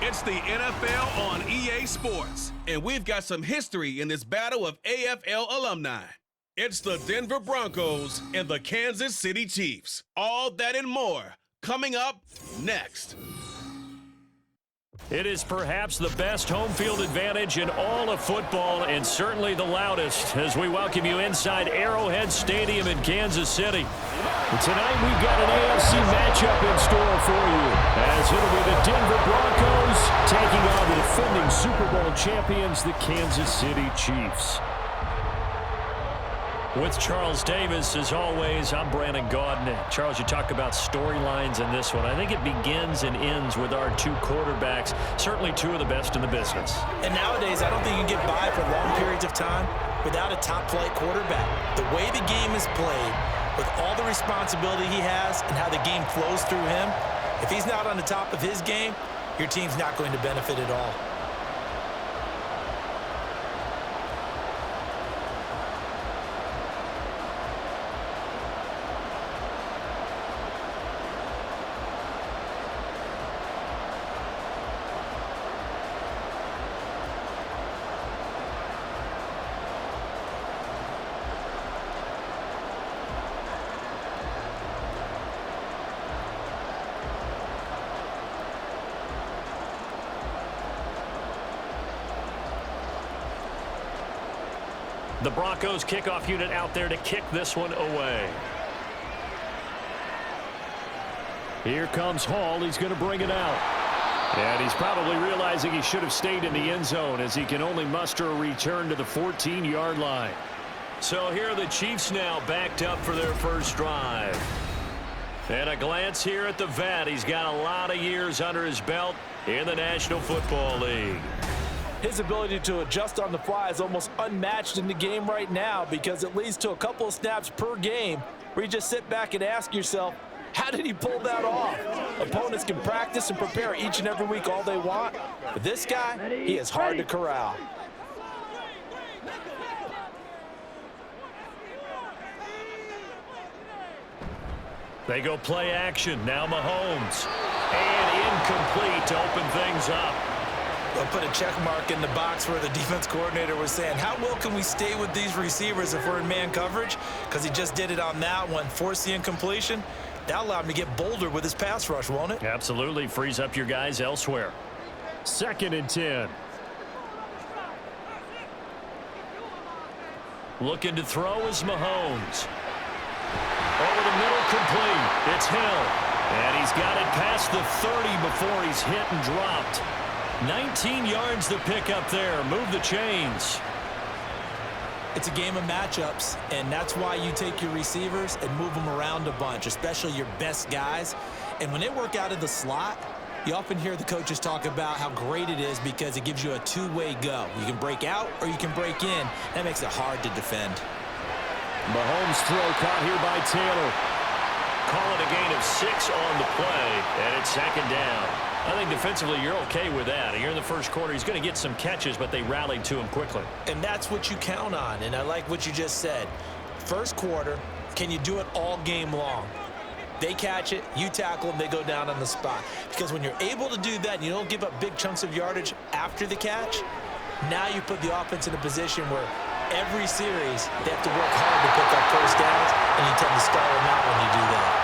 It's the NFL on EA Sports, and we've got some history in this battle of AFL alumni. It's the Denver Broncos and the Kansas City Chiefs. All that and more coming up next. It is perhaps the best home field advantage in all of football, and certainly the loudest, as we welcome you inside Arrowhead Stadium in Kansas City. And tonight we've got an AFC matchup in store for you, as it'll be the Denver Broncos taking on the defending Super Bowl champions, the Kansas City Chiefs. With Charles Davis, as always, I'm Brandon Gaudin. Charles, you talk about storylines in this one. I think it begins and ends with our two quarterbacks, certainly two of the best in the business. And nowadays, I don't think you can get by for long periods of time without a top-flight quarterback. The way the game is played, with all the responsibility he has and how the game flows through him, if he's not on the top of his game, your team's not going to benefit at all. The Broncos kickoff unit out there to kick this one away. Here comes Hall. He's going to bring it out. And he's probably realizing he should have stayed in the end zone, as he can only muster a return to the 14-yard line. So here are the Chiefs now backed up for their first drive. And a glance here at the vet. He's got a lot of years under his belt in the National Football League. His ability to adjust on the fly is almost unmatched in the game right now, because it leads to a couple of snaps per game where you just sit back and ask yourself, how did he pull that off? Opponents can practice and prepare each and every week all they want, but this guy, he is hard to corral. They go play action. Now Mahomes. And incomplete to open things up. They'll put a check mark in the box where the defense coordinator was saying, how well can we stay with these receivers if we're in man coverage? Because he just did it on that one, forced the incompletion. That allowed him to get bolder with his pass rush, won't it? Absolutely. Frees up your guys elsewhere. 2nd and 10. Looking to throw is Mahomes. Over the middle, complete. It's Hill. And he's got it past the 30 before he's hit and dropped. 19 yards to pick up there. Move the chains. It's a game of matchups, and that's why you take your receivers and move them around a bunch, especially your best guys. And when they work out of the slot, you often hear the coaches talk about how great it is because it gives you a two-way go. You can break out or you can break in. That makes it hard to defend. Mahomes' throw caught here by Taylor. Call it a gain of 6 on the play, and it's 2nd down. I think defensively you're okay with that. Here in the first quarter, he's going to get some catches, but they rallied to him quickly. And that's what you count on, and I like what you just said. First quarter, can you do it all game long? They catch it, you tackle them, they go down on the spot. Because when you're able to do that and you don't give up big chunks of yardage after the catch, now you put the offense in a position where every series they have to work hard to pick up first downs, and you tend to stall them out when you do that.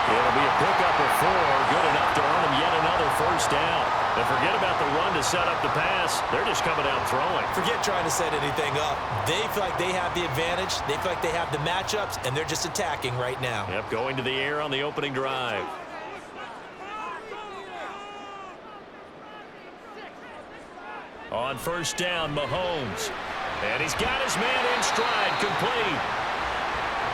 It'll be a pickup of 4, good enough to earn them yet another first down. And forget about the run to set up the pass. They're just coming out throwing. Forget trying to set anything up. They feel like they have the advantage. They feel like they have the matchups, and they're just attacking right now. Yep, going to the air on the opening drive. On first down, Mahomes. And he's got his man in stride, complete.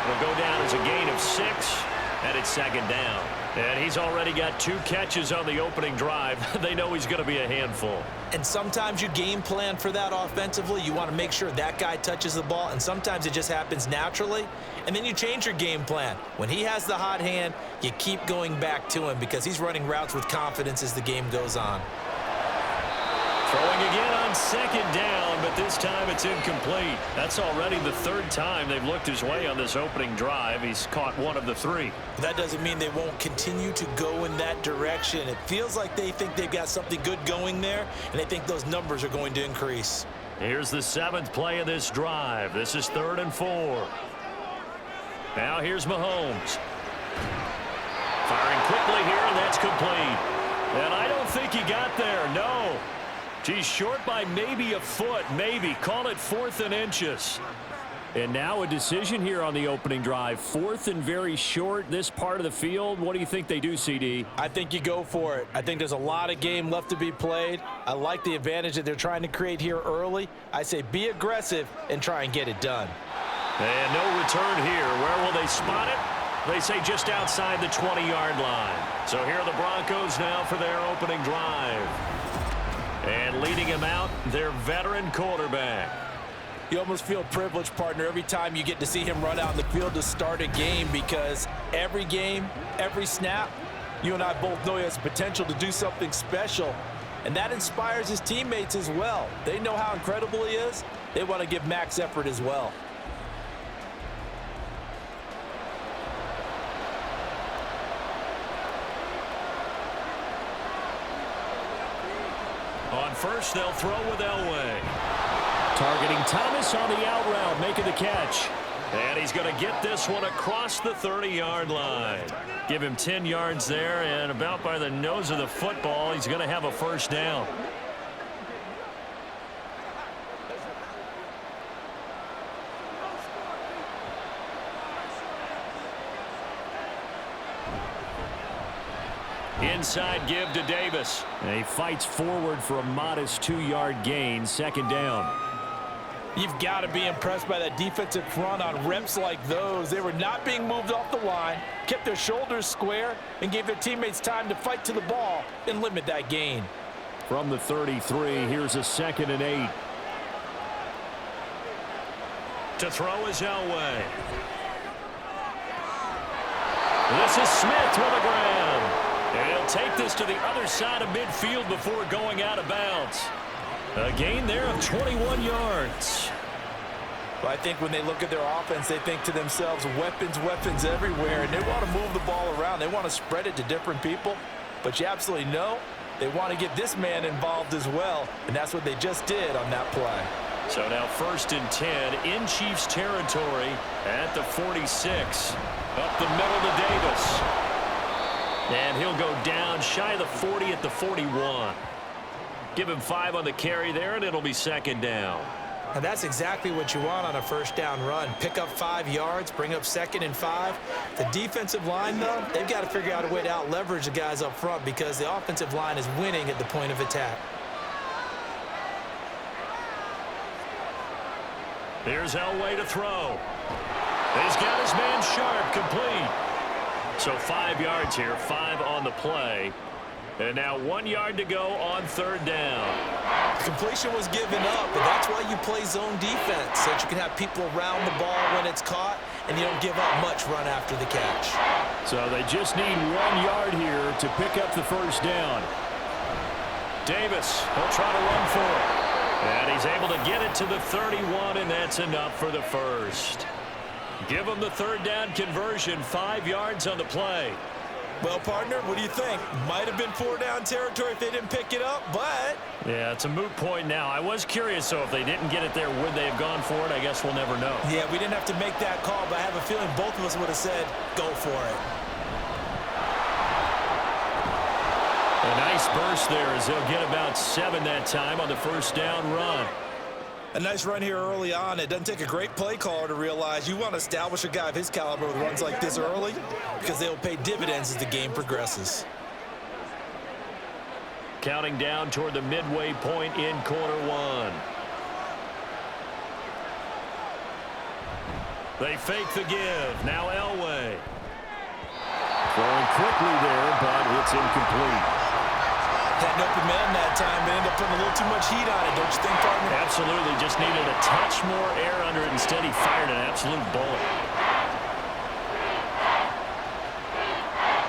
Will go down as a gain of 6. And it's 2nd down. And he's already got 2 catches on the opening drive. They know he's going to be a handful. And sometimes you game plan for that offensively. You want to make sure that guy touches the ball. And sometimes it just happens naturally. And then you change your game plan. When he has the hot hand, you keep going back to him because he's running routes with confidence as the game goes on. Throwing again on second down, but this time it's incomplete. That's already the third time they've looked his way on this opening drive. He's caught one of the three. That doesn't mean they won't continue to go in that direction. It feels like they think they've got something good going there, and they think those numbers are going to increase. Here's the 7th play of this drive. This is 3rd and 4. Now here's Mahomes. Firing quickly here, and that's complete. And I don't think he got there, no. He's short by maybe a foot, maybe. Call it 4th and inches. And now a decision here on the opening drive. 4th and very short, this part of the field. What do you think they do, CD? I think you go for it. I think there's a lot of game left to be played. I like the advantage that they're trying to create here early. I say be aggressive and try and get it done. And no return here. Where will they spot it? They say just outside the 20-yard line. So here are the Broncos now for their opening drive. And leading him out, their veteran quarterback. You almost feel privileged, partner, every time you get to see him run out in the field to start a game, because every game, every snap, you and I both know he has potential to do something special. And that inspires his teammates as well. They know how incredible he is. They want to give max effort as well. On first, they'll throw with Elway. Targeting Thomas on the out route, making the catch. And he's going to get this one across the 30-yard line. Give him 10 yards there, and about by the nose of the football, he's going to have a first down. Inside give to Davis. And he fights forward for a modest 2-yard gain, 2nd down. You've got to be impressed by that defensive front on reps like those. They were not being moved off the line, kept their shoulders square, and gave their teammates time to fight to the ball and limit that gain. From the 33, here's a 2nd and 8. To throw is Elway. This is Smith with a grab. And he'll take this to the other side of midfield before going out of bounds. A gain there of 21 yards. Well, I think when they look at their offense, they think to themselves, weapons, weapons everywhere, and they want to move the ball around. They want to spread it to different people, but you absolutely know they want to get this man involved as well, and that's what they just did on that play. So now 1st and 10 in Chiefs territory at the 46. Up the middle to Davis. And he'll go down shy of the 40 at the 41. Give him 5 on the carry there, and it'll be 2nd down. And that's exactly what you want on a first down run. Pick up 5 yards, bring up 2nd and 5. The defensive line, though, they've got to figure out a way to out-leverage the guys up front because the offensive line is winning at the point of attack. Here's Elway to throw. He's got his man sharp, complete. So 5 yards here, 5 on the play. And now 1 yard to go on 3rd down. The completion was given up, but that's why you play zone defense, so that you can have people around the ball when it's caught, and you don't give up much run after the catch. So they just need 1 yard here to pick up the first down. Davis will try to run for it. And he's able to get it to the 31, and that's enough for the first. Give them the 3rd down conversion, 5 yards on the play. Well, partner, what do you think? Might have been 4-down territory if they didn't pick it up, but... Yeah, it's a moot point now. I was curious, so if they didn't get it there, would they have gone for it? I guess we'll never know. Yeah, we didn't have to make that call, but I have a feeling both of us would have said, go for it. A nice burst there as they'll get about 7 that time on the first down run. A nice run here early on. It doesn't take a great play caller to realize you want to establish a guy of his caliber with runs like this early because they will pay dividends as the game progresses. Counting down toward the midway point in quarter 1. They fake the give. Now Elway. Throwing quickly there, but it's incomplete. Had an open man that time, but ended up putting a little too much heat on it, don't you think, partner? Absolutely. Just needed a touch more air under it. Instead, he fired an absolute bullet.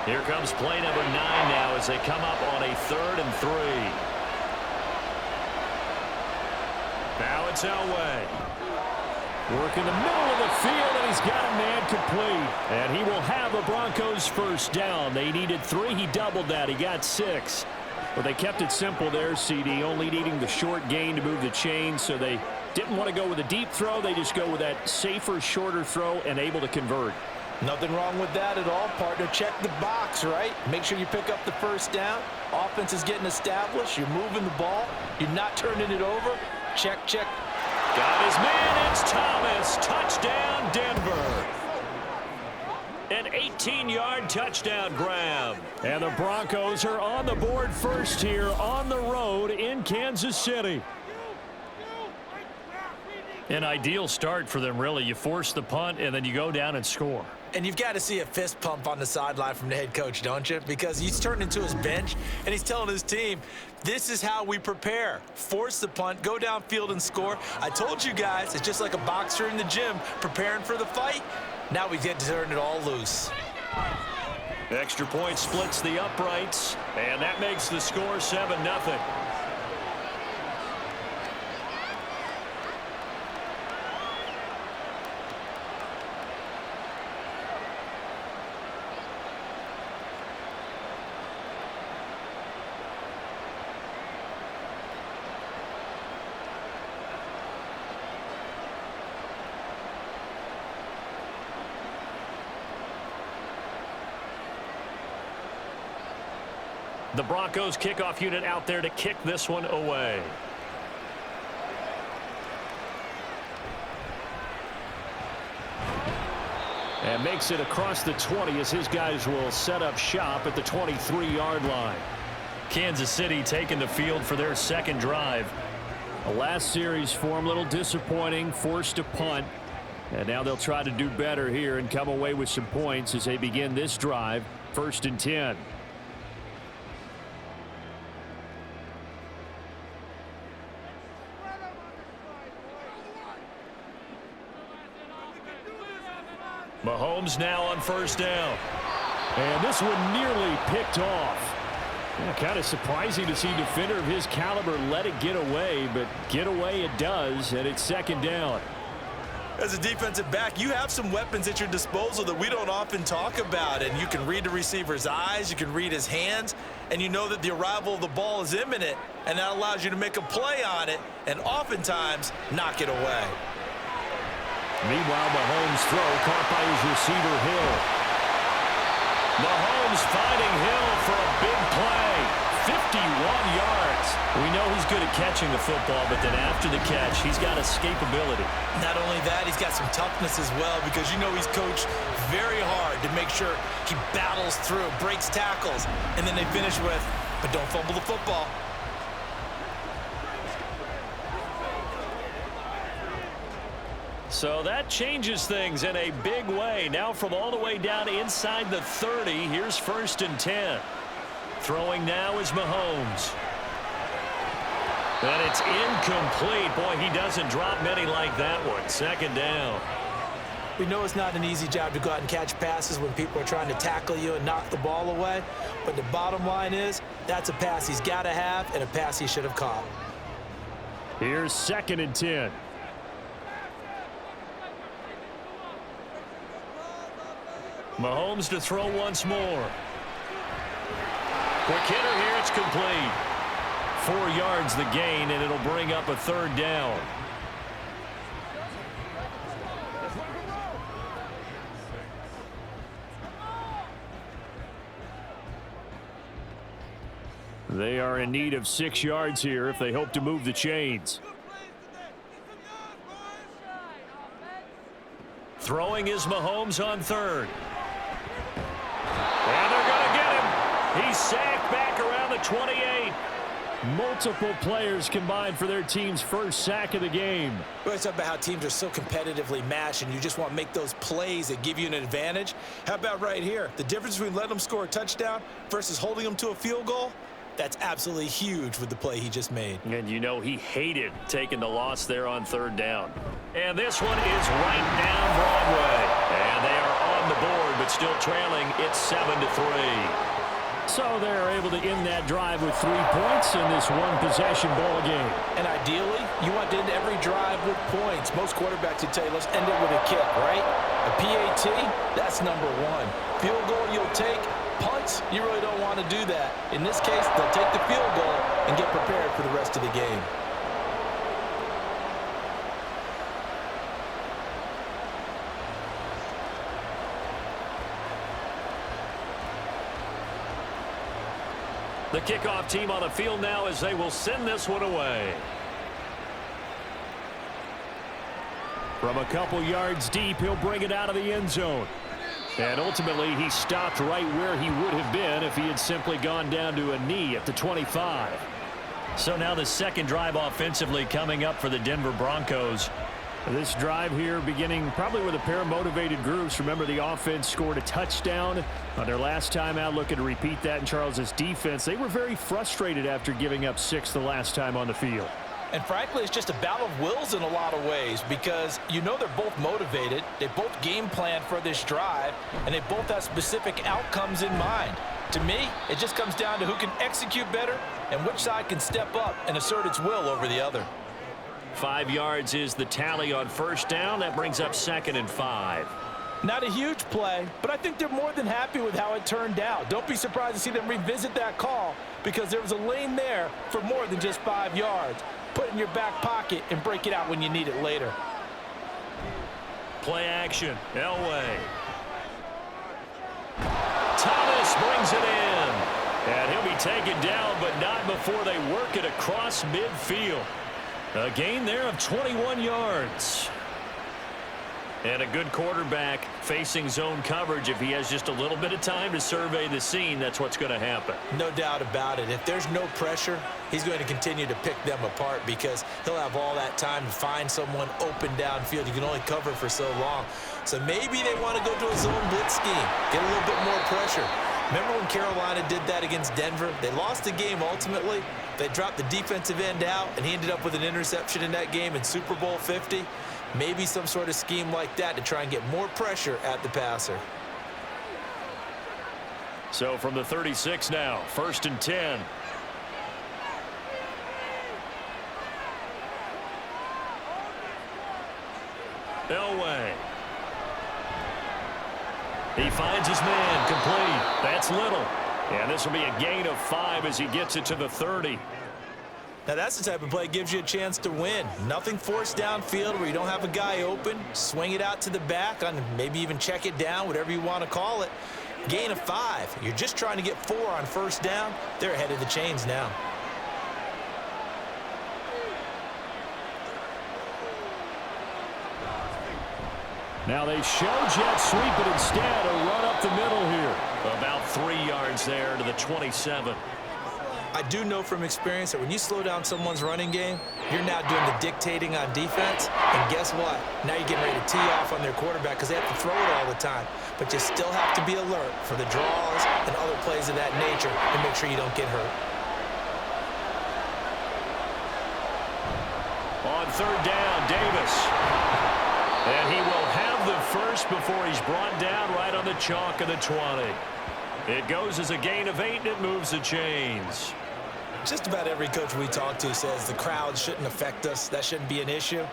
Here comes play number 9 now as they come up on a 3rd and 3. Now it's Elway. Work in the middle of the field, and he's got a man complete. And he will have the Broncos first down. They needed 3. He doubled that. He got 6. But they kept it simple there, CD, only needing the short gain to move the chains, so they didn't want to go with a deep throw. They just go with that safer, shorter throw and able to convert. Nothing wrong with that at all, partner. Check the box, right? Make sure you pick up the first down. Offense is getting established. You're moving the ball. You're not turning it over. Check, check. Got his man. It's Thomas. Touchdown, Denver. An 18-yard touchdown grab. And the Broncos are on the board first here on the road in Kansas City. An ideal start for them, really. You force the punt, and then you go down and score. And you've got to see a fist pump on the sideline from the head coach, don't you? Because he's turned into his bench, and he's telling his team, this is how we prepare. Force the punt, go downfield and score. I told you guys, it's just like a boxer in the gym preparing for the fight. Now we get to turn it all loose. Extra point splits the uprights, and that makes the score 7-0. The Broncos kickoff unit out there to kick this one away. And makes it across the 20 as his guys will set up shop at the 23-yard line. Kansas City taking the field for their second drive. The last series for them, a little disappointing, forced to punt. And now they'll try to do better here and come away with some points as they begin this drive, 1st and 10. Mahomes now on first down. And this one nearly picked off. Yeah, kind of surprising to see a defender of his caliber let it get away, but get away it does, and it's 2nd down. As a defensive back, you have some weapons at your disposal that we don't often talk about, and you can read the receiver's eyes, you can read his hands, and you know that the arrival of the ball is imminent, and that allows you to make a play on it and oftentimes knock it away. Meanwhile, Mahomes' throw caught by his receiver, Hill. Mahomes finding Hill for a big play. 51 yards. We know he's good at catching the football, but then after the catch, he's got escapability. Not only that, he's got some toughness as well, because you know he's coached very hard to make sure he battles through, breaks tackles, and then they finish with, but don't fumble the football. So that changes things in a big way. Now from all the way down inside the 30, here's 1st and 10. Throwing now is Mahomes. And it's incomplete. Boy, he doesn't drop many like that one. 2nd down. We know it's not an easy job to go out and catch passes when people are trying to tackle you and knock the ball away. But the bottom line is, that's a pass he's got to have and a pass he should have caught. Here's 2nd and 10. Mahomes to throw once more. Quick hitter here, it's complete. 4 yards the gain, and it'll bring up a 3rd down. They are in need of 6 yards here if they hope to move the chains. Throwing is Mahomes on 3rd. And they're going to get him. He's sacked back around the 28. Multiple players combined for their team's first sack of the game. We always talk about how teams are so competitively matched and you just want to make those plays that give you an advantage. How about right here? The difference between letting them score a touchdown versus holding them to a field goal, that's absolutely huge with the play he just made. And you know he hated taking the loss there on 3rd down. And this one is right down Broadway. And they are on the board, but still trailing. It's 7-3. So they're able to end that drive with 3 points in this one-possession ball game. And ideally, you want to end every drive with points. Most quarterbacks would tell you, let's end it with a kick, right? A PAT, that's number one. Field goal you'll take. Punts, you really don't want to do that. In this case, they'll take the field goal and get prepared for the rest of the game. The kickoff team on the field now as they will send this one away. From a couple yards deep, he'll bring it out of the end zone. And ultimately, he stopped right where he would have been if he had simply gone down to a knee at the 25. So now the second drive offensively coming up for the Denver Broncos. This drive here beginning probably with a pair of motivated groups. Remember, the offense scored a touchdown on their last time out. Looking to repeat that in Charles' defense. They were very frustrated after giving up 6 the last time on the field. And frankly, it's just a battle of wills in a lot of ways because you know they're both motivated. They both game plan for this drive, and they both have specific outcomes in mind. To me, it just comes down to who can execute better and which side can step up and assert its will over the other. 5 yards is the tally on first down. That brings up 2nd and 5. Not a huge play, but I think they're more than happy with how it turned out. Don't be surprised to see them revisit that call because there was a lane there for more than just 5 yards. Put it in your back pocket and break it out when you need it later. Play action. Elway. Thomas brings it in. And he'll be taken down, but not before they work it across midfield. A gain there of 21 yards. And a good quarterback facing zone coverage. If he has just a little bit of time to survey the scene, that's what's going to happen. No doubt about it. If there's no pressure, he's going to continue to pick them apart because he'll have all that time to find someone open downfield. You can only cover for so long. So maybe they want to go to a zone blitz scheme, get a little bit more pressure. Remember when Carolina did that against Denver? They lost the game ultimately. They dropped the defensive end out, and he ended up with an interception in that game in Super Bowl 50. Maybe some sort of scheme like that to try and get more pressure at the passer. So from the 36 now, 1st and 10. Elway. He finds his man, complete. That's Little. And this will be a gain of 5 as he gets it to the 30. Now that's the type of play that gives you a chance to win. Nothing forced downfield where you don't have a guy open. Swing it out to the back, on maybe even check it down, whatever you want to call it. Gain of 5. You're just trying to get 4 on first down. They're ahead of the chains now. Now they show jet sweep, but instead a run up the middle here. About 3 yards there to the 27. I do know from experience that when you slow down someone's running game, you're now doing the dictating on defense. And guess what? Now you're getting ready to tee off on their quarterback because they have to throw it all the time. But you still have to be alert for the draws and other plays of that nature and make sure you don't get hurt. On 3rd down, Davis. And he will have the first before he's brought down right on the chalk of the 20. It goes as a gain of 8, and it moves the chains. Just about every coach we talk to says the crowd shouldn't affect us. That shouldn't be an issue.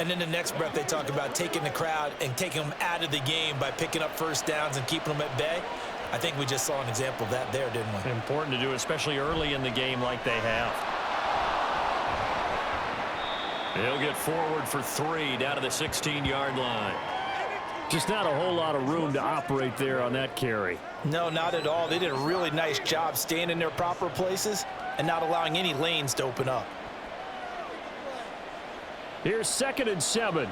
And then the next breath they talk about taking the crowd and taking them out of the game by picking up first downs and keeping them at bay. I think we just saw an example of that there, didn't we? Important to do, especially early in the game like they have. He'll get forward for 3 down to the 16-yard line. Just not a whole lot of room to operate there on that carry. No, not at all. They did a really nice job staying in their proper places and not allowing any lanes to open up. Here's 2nd and 7.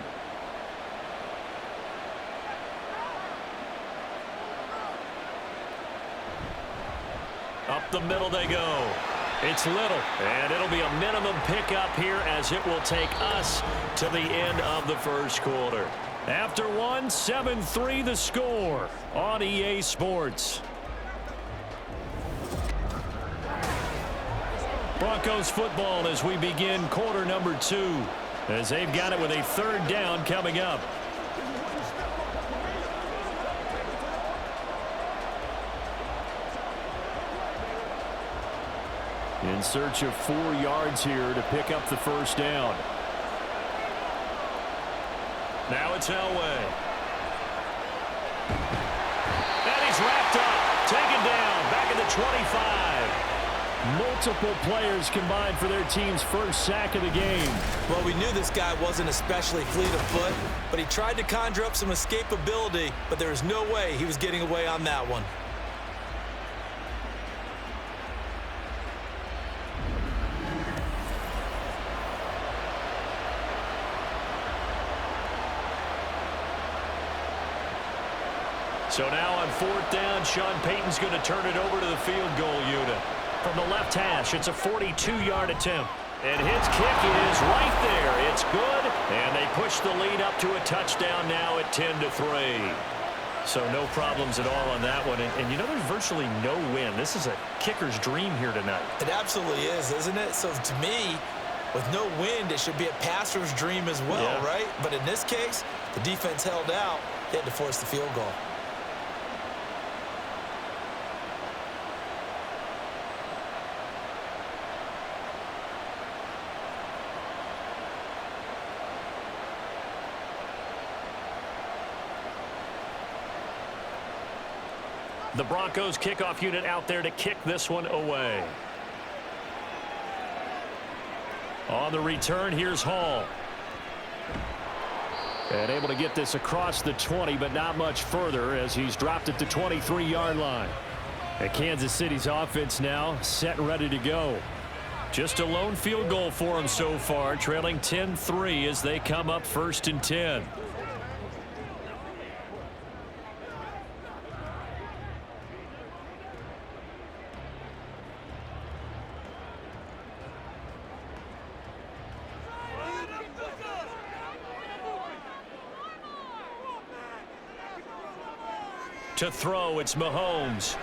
Up the middle they go. It's Little, and it'll be a minimum pickup here as it will take us to the end of the first quarter. After 1, 7-3 the score on EA Sports. Broncos football as we begin quarter number 2, as they've got it with a 3rd down coming up. In search of 4 yards here to pick up the first down. Now it's Elway. And he's wrapped up. Taken down. Back at the 25. Multiple players combined for their team's first sack of the game. Well, we knew this guy wasn't especially fleet of foot, but he tried to conjure up some escapability, but there was no way he was getting away on that one. So now on 4th down, Sean Payton's going to turn it over to the field goal unit. From the left hash, it's a 42-yard attempt. And his kick is right there. It's good. And they push the lead up to a touchdown now at 10-3. So no problems at all on that one. And you know, there's virtually no win. This is a kicker's dream here tonight. It absolutely is, isn't it? So to me, with no wind, it should be a passer's dream as well, right? But in this case, the defense held out. They had to force the field goal. The Broncos kickoff unit out there to kick this one away. On the return, here's Hall. And able to get this across the 20, but not much further as he's dropped it to 23-yard line. And Kansas City's offense now set and ready to go. Just a lone field goal for them so far, trailing 10-3 as they come up 1st and 10. To throw, it's Mahomes.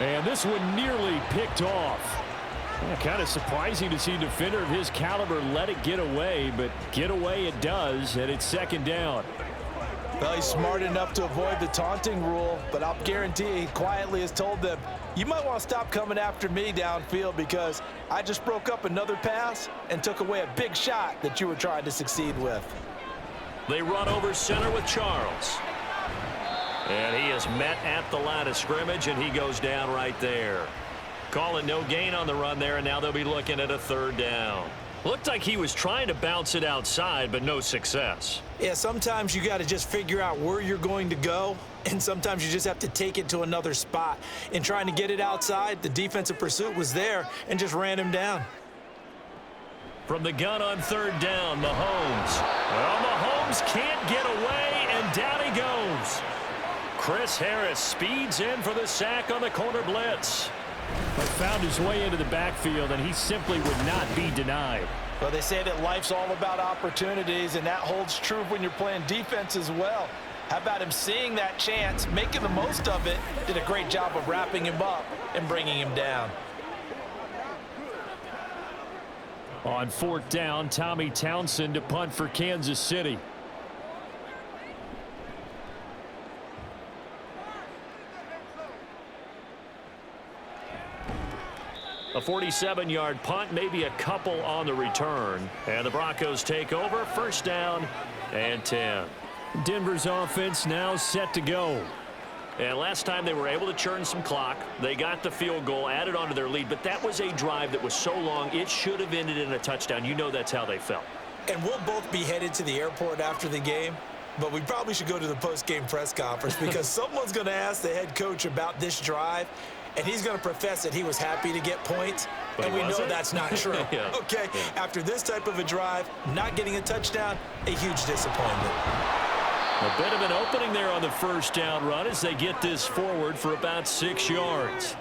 And this one nearly picked off. Yeah, kind of surprising to see a defender of his caliber let it get away, but get away it does, and it's 2nd down. Well, he's smart enough to avoid the taunting rule, but I'll guarantee he quietly has told them, you might want to stop coming after me downfield because I just broke up another pass and took away a big shot that you were trying to succeed with. They run over center with Charles. And he is met at the line of scrimmage, and he goes down right there. Calling no gain on the run there, and now they'll be looking at a 3rd down. Looked like he was trying to bounce it outside, but no success. Yeah, sometimes you got to just figure out where you're going to go, and sometimes you just have to take it to another spot. In trying to get it outside, the defensive pursuit was there and just ran him down. From the gun on 3rd down, Mahomes. Well, Mahomes can't get away, and down he goes. Chris Harris speeds in for the sack on the corner blitz. But found his way into the backfield, and he simply would not be denied. Well, they say that life's all about opportunities, and that holds true when you're playing defense as well. How about him seeing that chance, making the most of it, did a great job of wrapping him up and bringing him down. On 4th down, Tommy Townsend to punt for Kansas City. A 47-yard punt, maybe a couple on the return. And the Broncos take over, 1st down and 10. Denver's offense now set to go. And last time they were able to churn some clock. They got the field goal, added onto their lead. But that was a drive that was so long, it should have ended in a touchdown. You know that's how they felt. And we'll both be headed to the airport after the game. But we probably should go to the post-game press conference because someone's going to ask the head coach about this drive. And he's going to profess that he was happy to get points, and we know that's not true. Okay, after this type of a drive, not getting a touchdown, a huge disappointment. A bit of an opening there on the 1st down run as they get this forward for about 6 yards.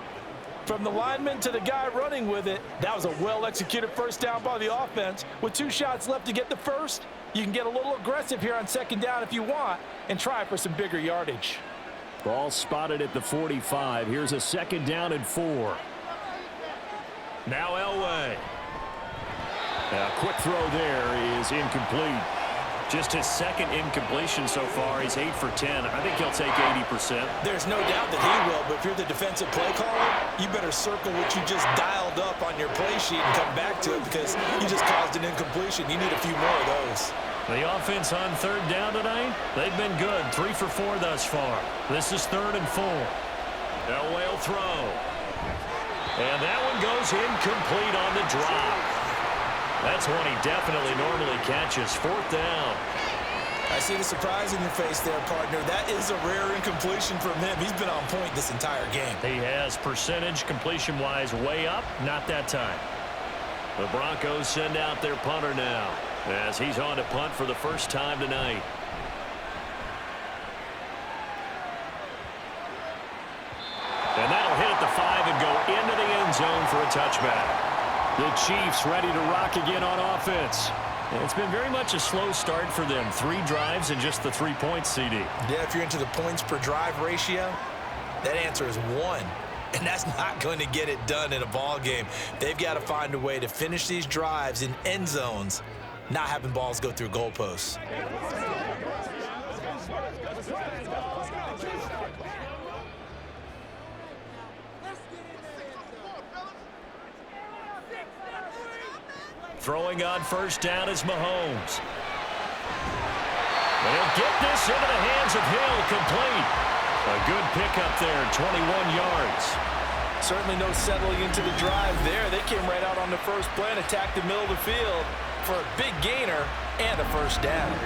From the lineman to the guy running with it, that was a well-executed 1st down by the offense. With 2 shots left to get the first, you can get a little aggressive here on 2nd down if you want and try for some bigger yardage. Ball spotted at the 45. Here's a 2nd down and 4. Now Elway. A quick throw there is incomplete. Just his second incompletion so far. He's 8 for 10. I think he'll take 80%. There's no doubt that he will, but if you're the defensive play caller, you better circle what you just dialed up on your play sheet and come back to it because you just caused an incompletion. You need a few more of those. The offense on third down tonight, they've been good. 3 for 4 thus far. This is 3rd and 4. Elway will throw. And that one goes incomplete on the drop. That's one he definitely normally catches. 4th down. I see the surprise in your face there, partner. That is a rare incompletion from him. He's been on point this entire game. He has percentage completion-wise way up. Not that time. The Broncos send out their punter now as he's on to punt for the first time tonight. And that'll hit at the 5 and go into the end zone for a touchback. The Chiefs ready to rock again on offense. And it's been very much a slow start for them. 3 drives and just the 3 points, CD. Yeah, if you're into the points per drive ratio, that answer is 1. And that's not going to get it done in a ball game. They've got to find a way to finish these drives in end zones, not having balls go through goalposts. Throwing on first down is Mahomes. And he'll get this into the hands of Hill, complete. A good pickup there, 21 yards. Certainly no settling into the drive there. They came right out on the first play and attacked the middle of the field for a big gainer and a first down.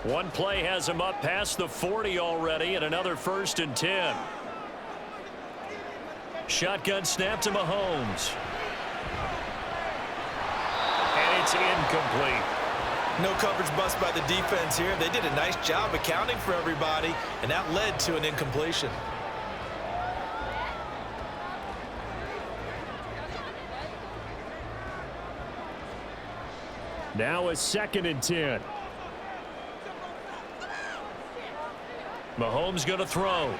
One play has him up past the 40 already, and another 1st and 10. Shotgun snap to Mahomes. And it's incomplete. No coverage bust by the defense here. They did a nice job accounting for everybody, and that led to an incompletion. Now a 2nd and 10. Mahomes going to throw.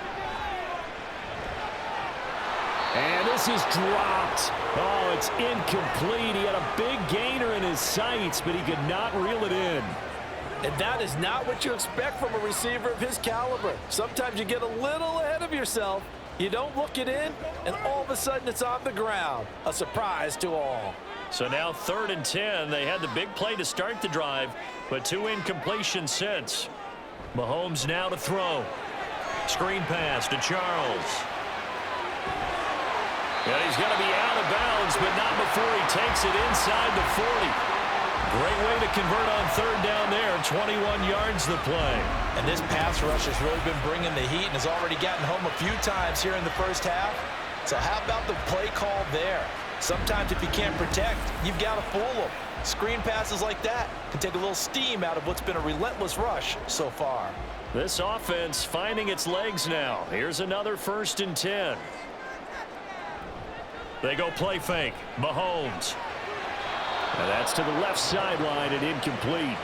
And this is dropped. Oh, it's incomplete. He had a big gainer in his sights, but he could not reel it in. And that is not what you expect from a receiver of his caliber. Sometimes you get a little ahead of yourself. You don't look it in, and all of a sudden it's on the ground. A surprise to all. So now 3rd and 10. They had the big play to start the drive, but 2 incompletions since. Mahomes now to throw. Screen pass to Charles. And he's going to be out of bounds, but not before he takes it inside the 40. Great way to convert on 3rd down there. 21 yards the play. And this pass rush has really been bringing the heat and has already gotten home a few times here in the first half. So how about the play call there? Sometimes if you can't protect, you've got to fool them. Screen passes like that can take a little steam out of what's been a relentless rush so far. This offense finding its legs now. Here's another 1st and 10. They go play fake. Mahomes. And that's to the left sideline and incomplete.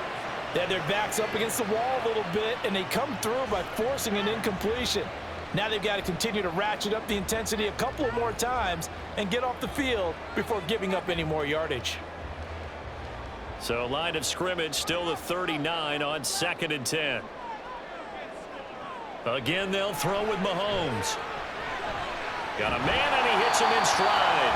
They had their backs up against the wall a little bit, and they come through by forcing an incompletion. Now they've got to continue to ratchet up the intensity a couple of more times and get off the field before giving up any more yardage. So line of scrimmage still the 39 on 2nd and 10. Again, they'll throw with Mahomes. Got a man, and he hits him in stride.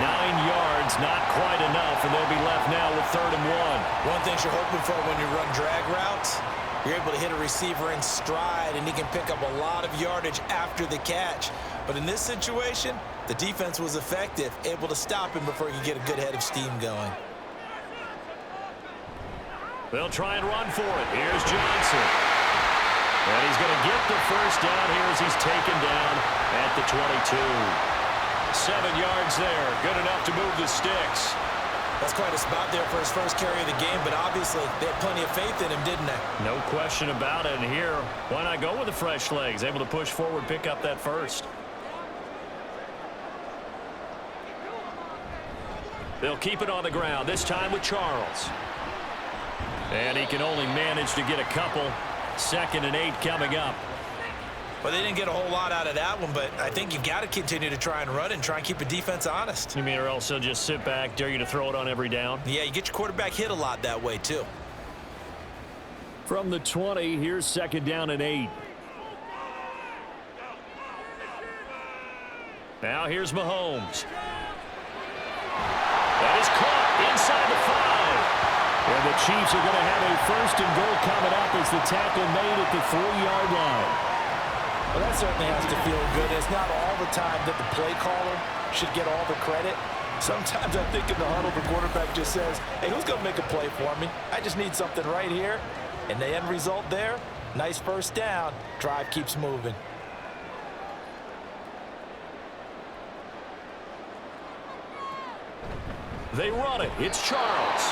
9 yards, not quite enough, and they'll be left now with 3rd and 1. One thing you're hoping for when you run drag routes, you're able to hit a receiver in stride, and he can pick up a lot of yardage after the catch. But in this situation, the defense was effective, able to stop him before he could get a good head of steam going. They'll try and run for it. Here's Johnson. And he's going to get the first down here as he's taken down at the 22. 7 yards there. Good enough to move the sticks. That's quite a spot there for his first carry of the game, but obviously they had plenty of faith in him, didn't they? No question about it. And here, why not go with the fresh legs? Able to push forward, pick up that first. They'll keep it on the ground, this time with Charles. And he can only manage to get a couple. 2nd and 8 coming up. Well, they didn't get a whole lot out of that one, but I think you've got to continue to try and run and try and keep the defense honest. You mean or else they'll just sit back, dare you to throw it on every down? Yeah, you get your quarterback hit a lot that way, too. From the 20, here's 2nd down and 8. Now here's Mahomes. That is caught inside the 5. And the Chiefs are going to have a 1st and goal coming up as the tackle made at the 4-yard line. Well, that certainly has to feel good. It's not all the time that the play caller should get all the credit. Sometimes I think in the huddle, the quarterback just says, hey, who's going to make a play for me? I just need something right here. And the end result there, nice 1st down. Drive keeps moving. They run it. It's Charles.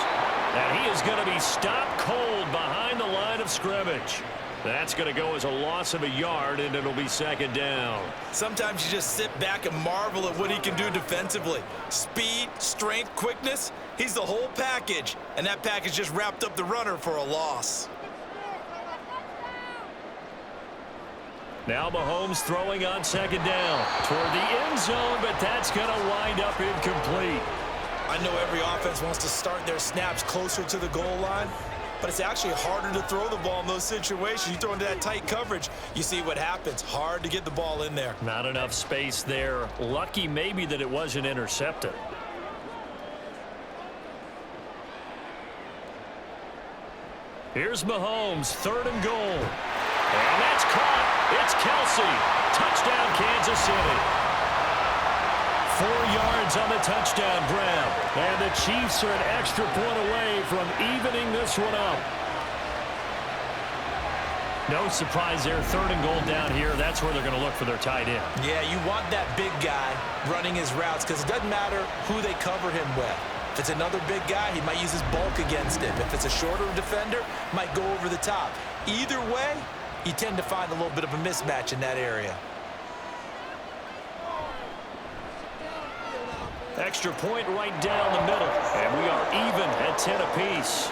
And he is going to be stopped cold behind the line of scrimmage. That's going to go as a loss of a yard, and it'll be 2nd down. Sometimes you just sit back and marvel at what he can do defensively. Speed, strength, quickness, he's the whole package. And that package just wrapped up the runner for a loss. Now Mahomes throwing on 2nd down toward the end zone, but that's going to wind up incomplete. I know every offense wants to start their snaps closer to the goal line, but it's actually harder to throw the ball in those situations. You throw into that tight coverage, you see what happens. Hard to get the ball in there. Not enough space there. Lucky maybe that it wasn't intercepted. Here's Mahomes, 3rd and goal. And that's caught. It's Kelsey. Touchdown, Kansas City. 4 yards on the touchdown grab. And the Chiefs are an extra point away from evening this one up. No surprise there. 3rd and goal down here. That's where they're going to look for their tight end. Yeah, you want that big guy running his routes because it doesn't matter who they cover him with. If it's another big guy, he might use his bulk against him. If it's a shorter defender, might go over the top. Either way, you tend to find a little bit of a mismatch in that area. Extra point right down the middle. And we are even at 10 apiece.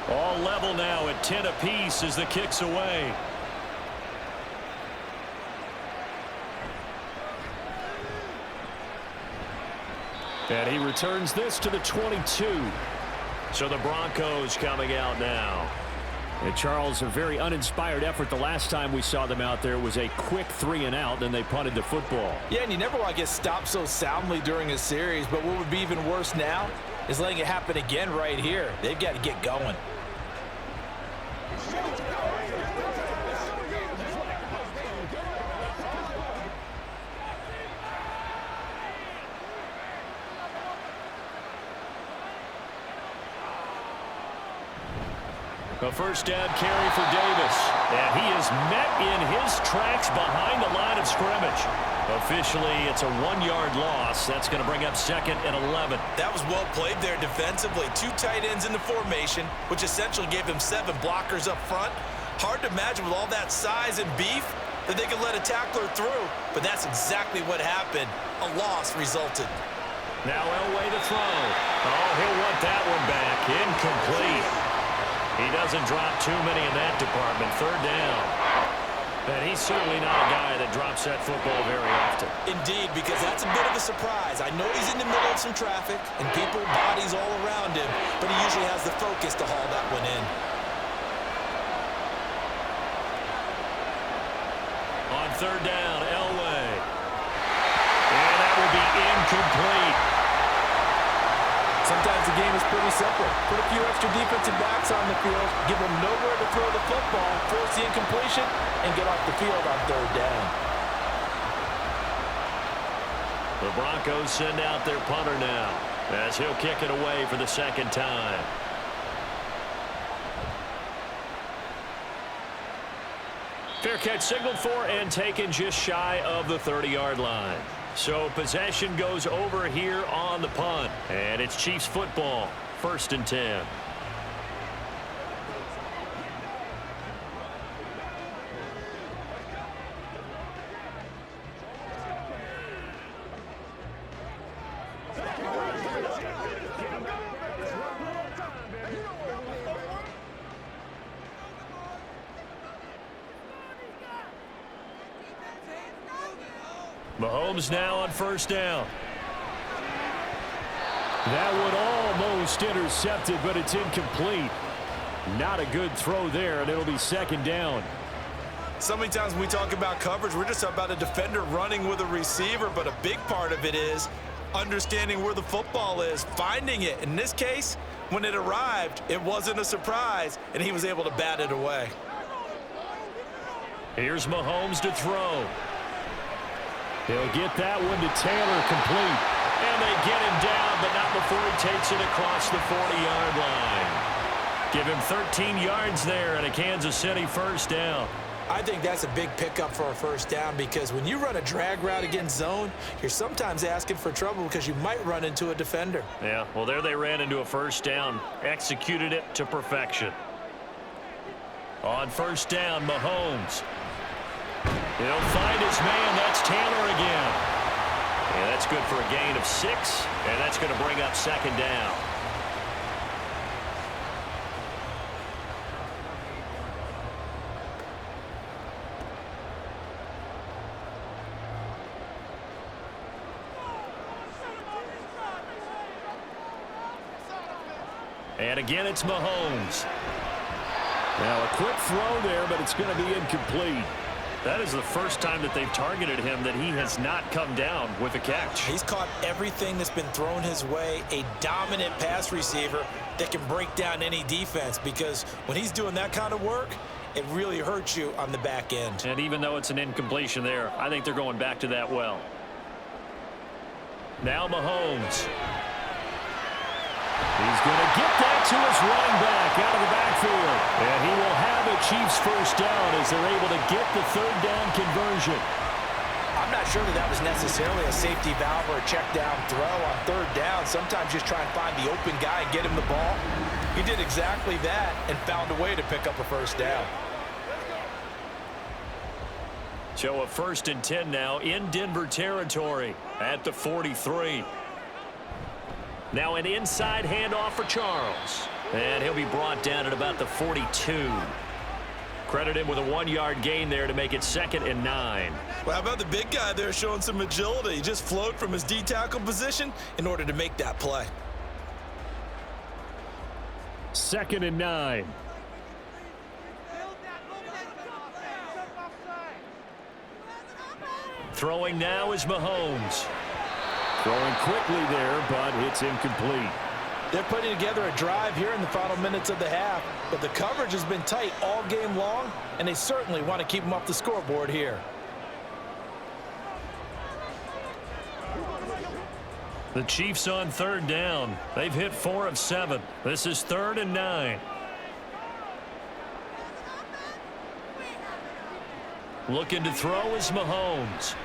All level now at 10 apiece as the kick's away. And he returns this to the 22. So the Broncos coming out now. And Charles, a very uninspired effort. The last time we saw them out there was a quick 3-and-out, then they punted the football. Yeah, and you never want to get stopped so soundly during a series, but what would be even worse now is letting it happen again right here. They've got to get going. A 1st down carry for Davis. And he is met in his tracks behind the line of scrimmage. Officially, it's a 1-yard loss. That's going to bring up 2nd and 11. That was well played there defensively. 2 tight ends in the formation, which essentially gave them 7 blockers up front. Hard to imagine with all that size and beef that they could let a tackler through. But that's exactly what happened. A loss resulted. Now Elway to throw. Oh, he'll want that one back. Incomplete. He doesn't drop too many in that department. 3rd down. And he's certainly not a guy that drops that football very often. Indeed, because that's a bit of a surprise. I know he's in the middle of some traffic and people, bodies all around him, but he usually has the focus to haul that one in. On 3rd down, Elway. And that will be incomplete. Sometimes the game is pretty simple. Put a few extra defensive backs on the field, give them nowhere to throw the football, force the incompletion, and get off the field on 3rd down. The Broncos send out their punter now as he'll kick it away for the 2nd time. Fair catch signaled for and taken just shy of the 30-yard line. So possession goes over here on the punt. And it's Chiefs football, 1st and 10. Mahomes now on 1st down. That one almost intercepted, but it's incomplete. Not a good throw there, and it'll be 2nd down. So many times when we talk about coverage, we're just about a defender running with a receiver, but a big part of it is understanding where the football is, finding it. In this case, when it arrived, it wasn't a surprise, and he was able to bat it away. Here's Mahomes to throw. He'll get that one to Taylor, complete. And they get him down, but not before he takes it across the 40-yard line. Give him 13 yards there and a Kansas City 1st down. I think that's a big pickup for a 1st down because when you run a drag route against zone, you're sometimes asking for trouble because you might run into a defender. Yeah, well, there they ran into a 1st down, executed it to perfection. On 1st down, Mahomes. He'll find his man. That's Taylor again. And that's good for a gain of 6, and that's going to bring up 2nd down. And again, it's Mahomes. Now, a quick throw there, but it's going to be incomplete. That is the first time that they've targeted him that he has not come down with a catch. He's caught everything that's been thrown his way, a dominant pass receiver that can break down any defense because when he's doing that kind of work, it really hurts you on the back end. And even though it's an incompletion there, I think they're going back to that well. Now Mahomes. He's going to get that to his running back out of the backfield. And he will have a Chiefs 1st down as they're able to get the 3rd down conversion. I'm not sure that was necessarily a safety valve or a check down throw on 3rd down. Sometimes just try and find the open guy and get him the ball. He did exactly that and found a way to pick up a 1st down. So a 1st and 10 now in Denver territory at the 43. Now an inside handoff for Charles. And he'll be brought down at about the 42. Credit him with a 1-yard gain there to make it 2nd and 9. Well, how about the big guy there showing some agility? He just flowed from his D-tackle position in order to make that play. 2nd and 9. Throwing now is Mahomes. Throwing quickly there, but it's incomplete. They're putting together a drive here in the final minutes of the half, but the coverage has been tight all game long, and they certainly want to keep them off the scoreboard here. The Chiefs on 3rd down. They've hit 4 of 7. This is 3rd and 9. Looking to throw is Mahomes.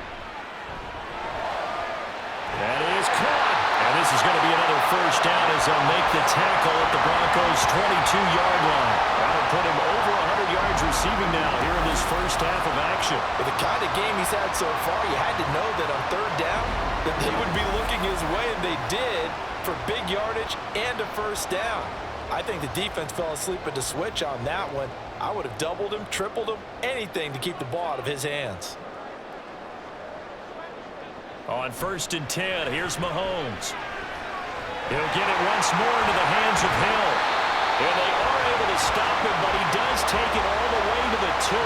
That is caught. And this is going to be another 1st down as they'll make the tackle at the Broncos' 22-yard line. That'll put him over 100 yards receiving now here in this 1st half of action. With the kind of game he's had so far, you had to know that on 3rd down that they would be looking his way, and they did for big yardage and a 1st down. I think the defense fell asleep at the switch on that one. I would have doubled him, tripled him, anything to keep the ball out of his hands. On 1st and 10, here's Mahomes. He'll get it once more into the hands of Hill. And they are able to stop him, but he does take it all the way to the 2.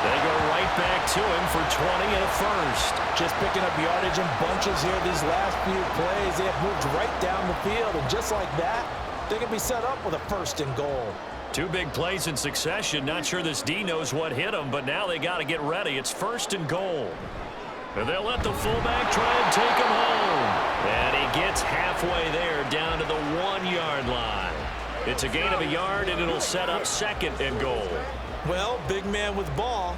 They go right back to him for 20 and a 1st. Just picking up yardage in bunches here these last few plays. They have moved right down the field, and just like that, they can be set up with a 1st and goal. 2 big plays in succession. Not sure this D knows what hit him, but now they got to get ready. It's 1st and goal. And they'll let the fullback try and take him home. And he gets halfway there down to the 1-yard line. It's a gain of a yard, and it'll set up 2nd and goal. Well, big man with ball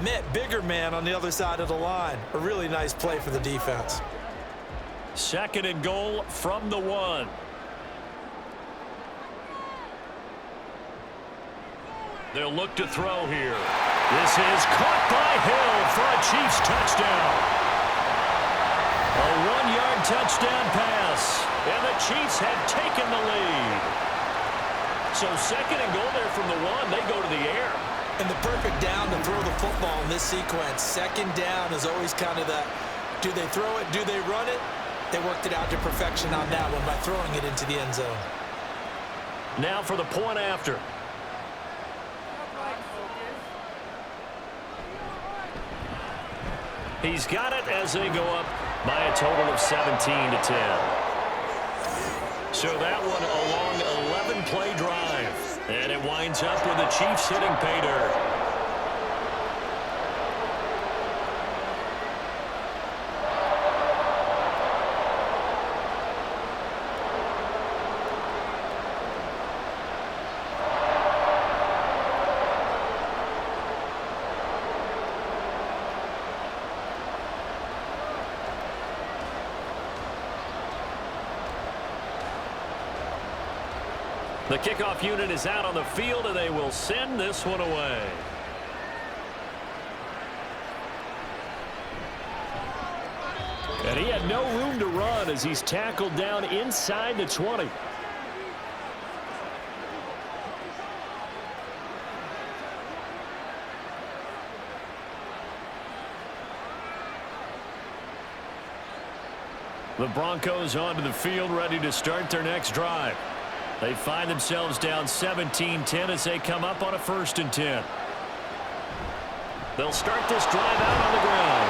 Met bigger man on the other side of the line. A really nice play for the defense. 2nd and goal from the 1. They'll look to throw here. This is caught by Hill for a Chiefs touchdown. A 1-yard touchdown pass, and the Chiefs have taken the lead. So 2nd and goal there from the 1. They go to the air. And the perfect down to throw the football in this sequence. 2nd down is always kind of that, do they throw it, do they run it? They worked it out to perfection on that one by throwing it into the end zone. Now for the point after. He's got it as they go up by a total of 17-10. So that one a long 11-play drive. And it winds up with the Chiefs hitting pay dirt. The kickoff unit is out on the field, and they will send this one away. And he had no room to run as he's tackled down inside the 20. The Broncos onto the field, ready to start their next drive. They find themselves down 17-10 as they come up on a 1st and 10. They'll start this drive out on the ground.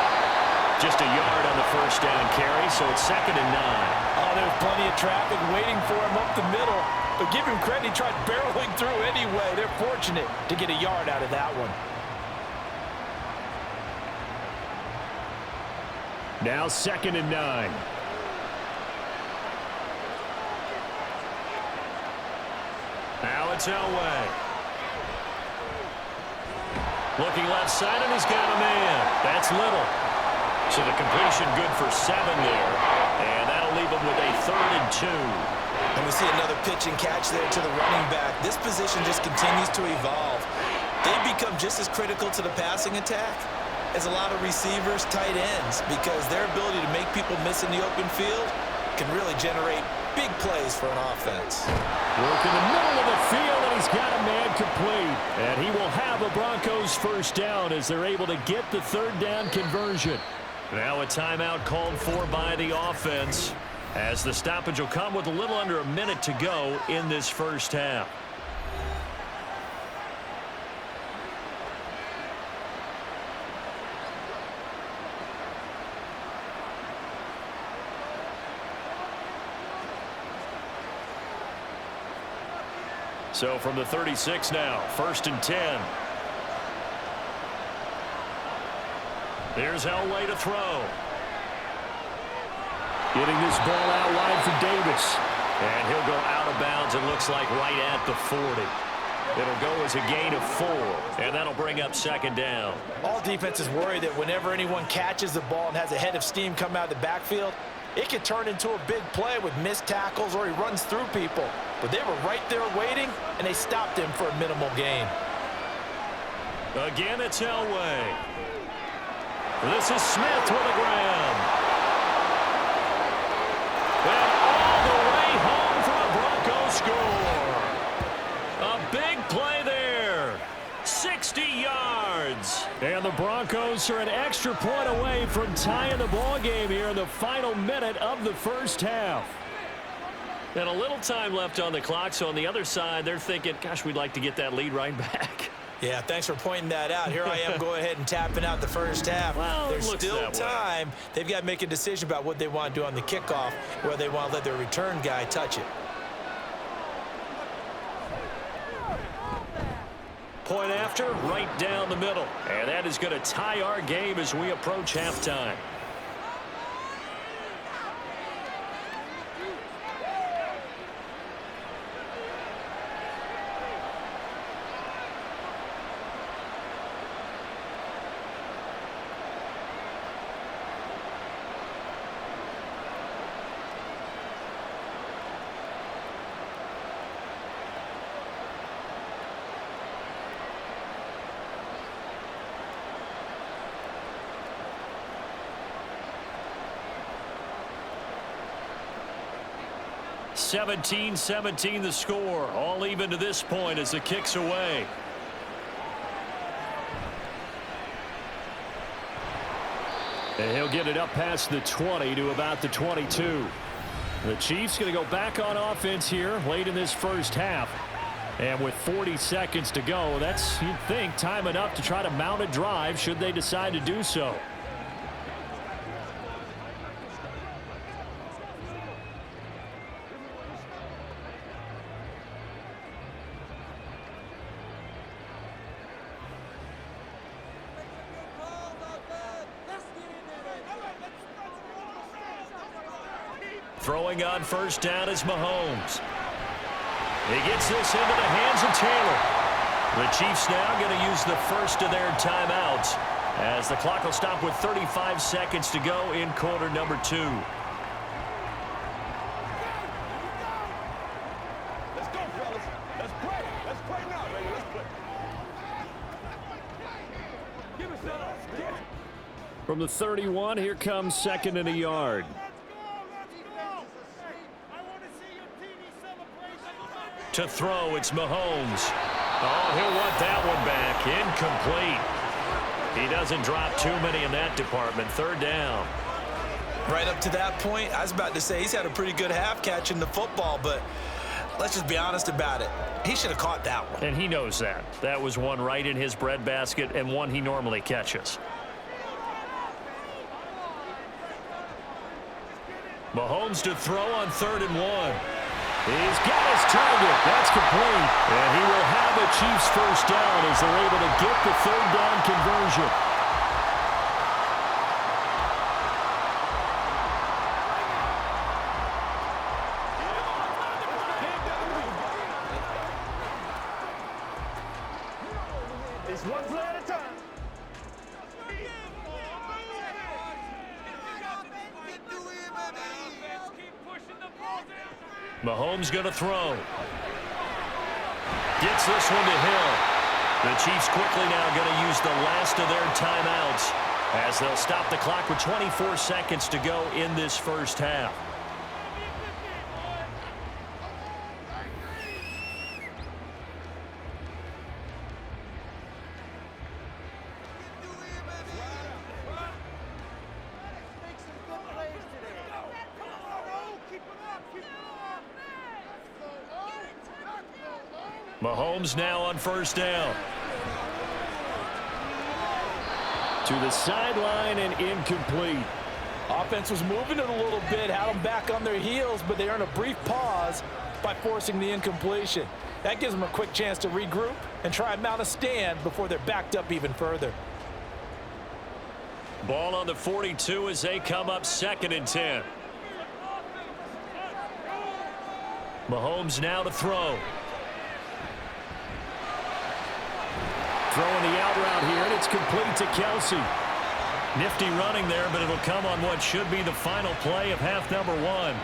Just a yard on the 1st down carry, so it's 2nd and 9. Oh, there's plenty of traffic waiting for him up the middle. But give him credit, he tried barreling through anyway. They're fortunate to get a yard out of that one. Now 2nd and 9. Now it's Elway. Looking left side, and he's got a man. That's Little. So the completion good for 7 there. And that'll leave him with a 3rd and 2. And we see another pitch and catch there to the running back. This position just continues to evolve. They've become just as critical to the passing attack as a lot of receivers, tight ends, because their ability to make people miss in the open field can really generate big plays for an offense. Work in the middle of the field, and he's got a man complete. And he will have a Broncos 1st down as they're able to get the 3rd down conversion. Now a timeout called for by the offense as the stoppage will come with a little under a minute to go in this 1st half. So from the 36 now, 1st and 10. There's Elway to throw. Getting this ball out wide for Davis. And he'll go out of bounds, it looks like right at the 40. It'll go as a gain of 4, and that'll bring up 2nd down. All defenses worry that whenever anyone catches the ball and has a head of steam come out of the backfield, it could turn into a big play with missed tackles or he runs through people. But they were right there waiting, and they stopped him for a minimal gain. Again, it's Elway. This is Smith with the ground. And all the way home for a Broncos score. A big play there. 60 yards. And the Broncos are an extra point away from tying the ball game here in the final minute of the 1st half. And a little time left on the clock, so on the other side, they're thinking, gosh, we'd like to get that lead right back. Yeah, thanks for pointing that out. Here I am going ahead and tapping out the 1st half. Well, there's still time. They've got to make a decision about what they want to do on the kickoff, whether they want to let their return guy touch it. Point after, right down the middle. And that is going to tie our game as we approach halftime. 17-17 the score. All even to this point as the kick's away. And he'll get it up past the 20 to about the 22. The Chiefs going to go back on offense here late in this first half. And with 40 seconds to go, that's, you'd think, time enough to try to mount a drive should they decide to do so. Throwing on first down is Mahomes. He gets this into the hands of Taylor. The Chiefs now going to use the first of their timeouts as the clock will stop with 35 seconds to go in quarter number 2. Let's go, fellas. Let's play. Let's play now, baby. Let's play. Give us that. From the 31, here comes second and a yard. To throw, it's Mahomes. Oh, he'll want that one back. Incomplete. He doesn't drop too many in that department. Third down. Right up to that point, I was about to say he's had a pretty good half catching the football, but let's just be honest about it. He should have caught that one. And he knows that. That was one right in his breadbasket and one he normally catches. Mahomes to throw on 3rd and 1. He's got his target. That's complete. And he will have the Chiefs first down as they're able to get the 3rd down conversion. It's one play at a time. Mahomes going to throw. Gets this one to Hill. The Chiefs quickly now going to use the last of their timeouts as they'll stop the clock with 24 seconds to go in this first half. Mahomes now on first down. To the sideline and incomplete. Offense was moving it a little bit, had them back on their heels, but they earned a brief pause by forcing the incompletion. That gives them a quick chance to regroup and try and mount a stand before they're backed up even further. Ball on the 42 as they come up 2nd and 10. Mahomes now to throw. Throwing the out route here, and it's complete to Kelsey. Nifty running there, but it'll come on what should be the final play of half number 1.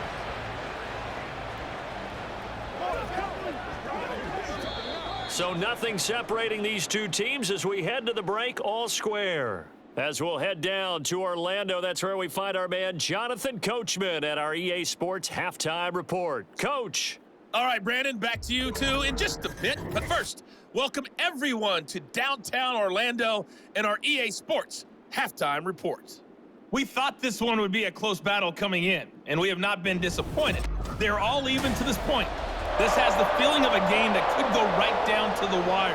So nothing separating these two teams as we head to the break, all square. As we'll head down to Orlando, that's where we find our man Jonathan Coachman at our EA Sports Halftime Report. Coach. All right, Brandon, back to you two in just a bit. But first, welcome everyone to downtown Orlando and our EA Sports Halftime Report. We thought this one would be a close battle coming in, and we have not been disappointed. They're all even to this point. This has the feeling of a game that could go right down to the wire.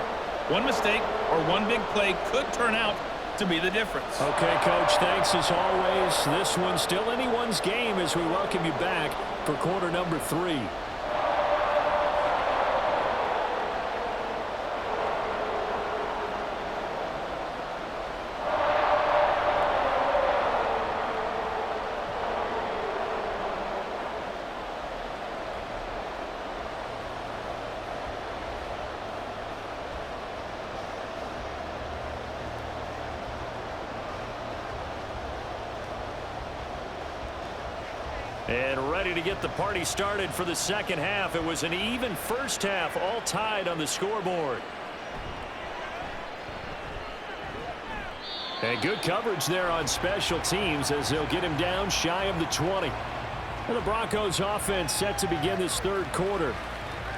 One mistake or one big play could turn out to be the difference. Okay, Coach, thanks as always. This one's still anyone's game as we welcome you back for quarter number 3. And ready to get the party started for the second half. It was an even first half, all tied on the scoreboard. And good coverage there on special teams as they'll get him down shy of the 20. And the Broncos offense set to begin this third quarter.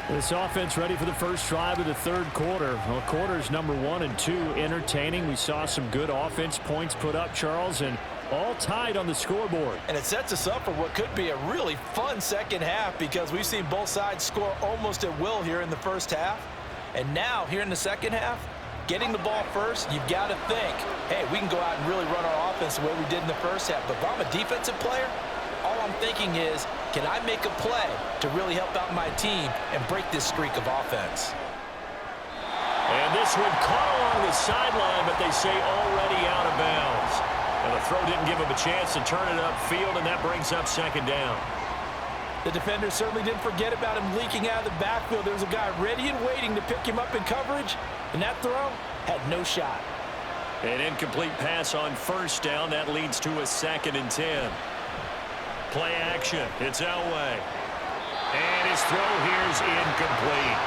This offense ready for the first drive of the third quarter. Well, quarters number 1 and 2 entertaining. We saw some good offense points put up, Charles, and all tied on the scoreboard. And it sets us up for what could be a really fun second half because we've seen both sides score almost at will here in the first half. And now, here in the second half, getting the ball first, you've got to think, hey, we can go out and really run our offense the way we did in the first half. But if I'm a defensive player, all I'm thinking is, can I make a play to really help out my team and break this streak of offense? And this one caught along the sideline, but they say already out of bounds. And the throw didn't give him a chance to turn it upfield, and that brings up second down. The defender certainly didn't forget about him leaking out of the backfield. There was a guy ready and waiting to pick him up in coverage, and that throw had no shot. An incomplete pass on first down. That leads to a 2nd and 10. Play action. It's Elway. And his throw here is incomplete.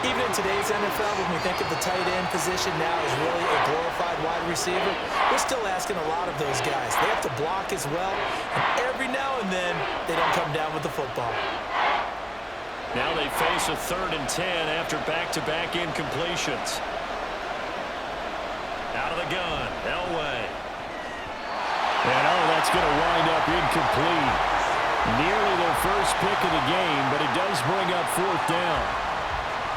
Even in today's NFL, when we think of the tight end position now as really a glorified wide receiver, we're still asking a lot of those guys. They have to block as well, and every now and then, they don't come down with the football. Now they face a 3rd and 10 after back-to-back incompletions. Out of the gun, Elway. And that's going to wind up incomplete. Nearly their first pick of the game, but it does bring up 4th down.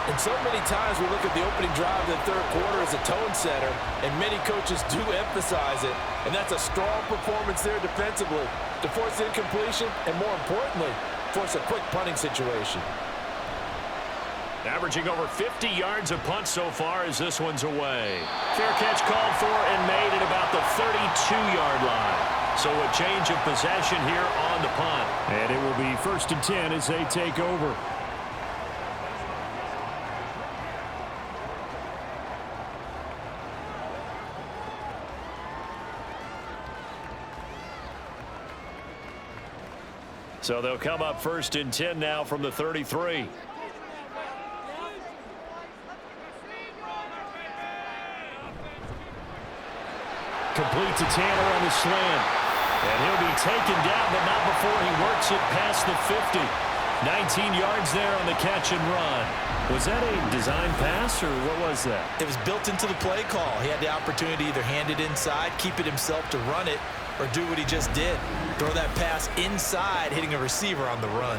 And so many times we look at the opening drive of the third quarter as a tone setter, and many coaches do emphasize it, and that's a strong performance there defensively to force incompletion and, more importantly, force a quick punting situation. Averaging over 50 yards a punt so far as this one's away. Fair catch called for and made at about the 32-yard line. So a change of possession here on the punt. And it will be 1st and 10 as they take over. So they'll come up 1st and 10 now from the 33. Complete to Tanner on the slant. And he'll be taken down, but not before he works it past the 50. 19 yards there on the catch and run. Was that a design pass, or what was that? It was built into the play call. He had the opportunity to either hand it inside, keep it himself to run it, or do what he just did. Throw that pass inside, hitting a receiver on the run.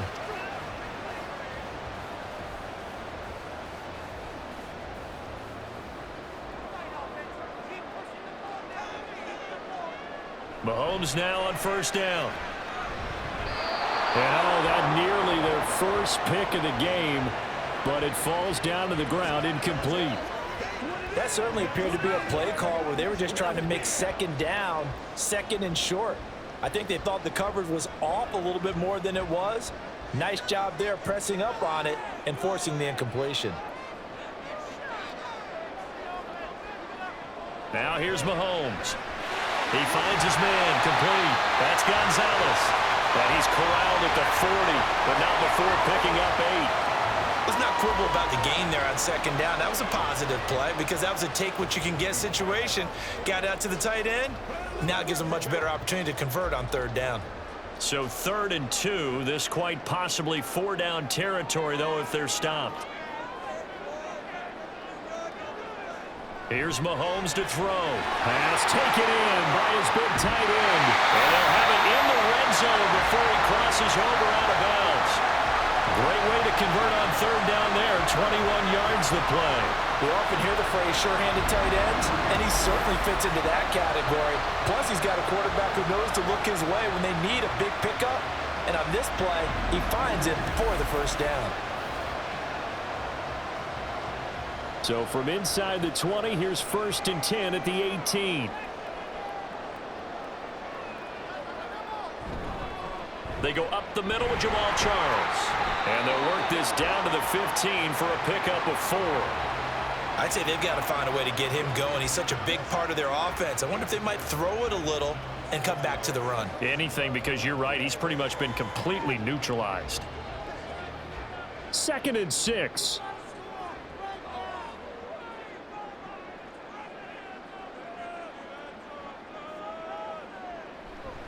Mahomes now on 1st down. And that nearly their first pick of the game, but it falls down to the ground incomplete. That certainly appeared to be a play call where they were just trying to make 2nd down, 2nd and short. I think they thought the coverage was off a little bit more than it was. Nice job there pressing up on it and forcing the incompletion. Now here's Mahomes. He finds his man complete. That's Gonzalez. And he's corralled at the 40, but not before picking up 8. Let's not quibble about the gain there on 2nd down. That was a positive play because that was a take-what-you-can-get situation. Got out to the tight end. Now it gives them a much better opportunity to convert on 3rd down. So 3rd and 2. This quite possibly 4-down territory, though, if they're stopped. Here's Mahomes to throw. Pass taken in by his big tight end. And they'll have it in the red zone before he crosses over out of bounds. Great way to convert on 3rd down there. 21 yards the play. We often hear the phrase sure-handed tight ends, and he certainly fits into that category. Plus, he's got a quarterback who knows to look his way when they need a big pickup. And on this play, he finds it for the 1st down. So from inside the 20, here's 1st and 10 at the 18. They go up the middle with Jamal Charles. And they'll work this down to the 15 for a pickup of 4. I'd say they've got to find a way to get him going. He's such a big part of their offense. I wonder if they might throw it a little and come back to the run. Anything, because you're right. He's pretty much been completely neutralized. 2nd and 6.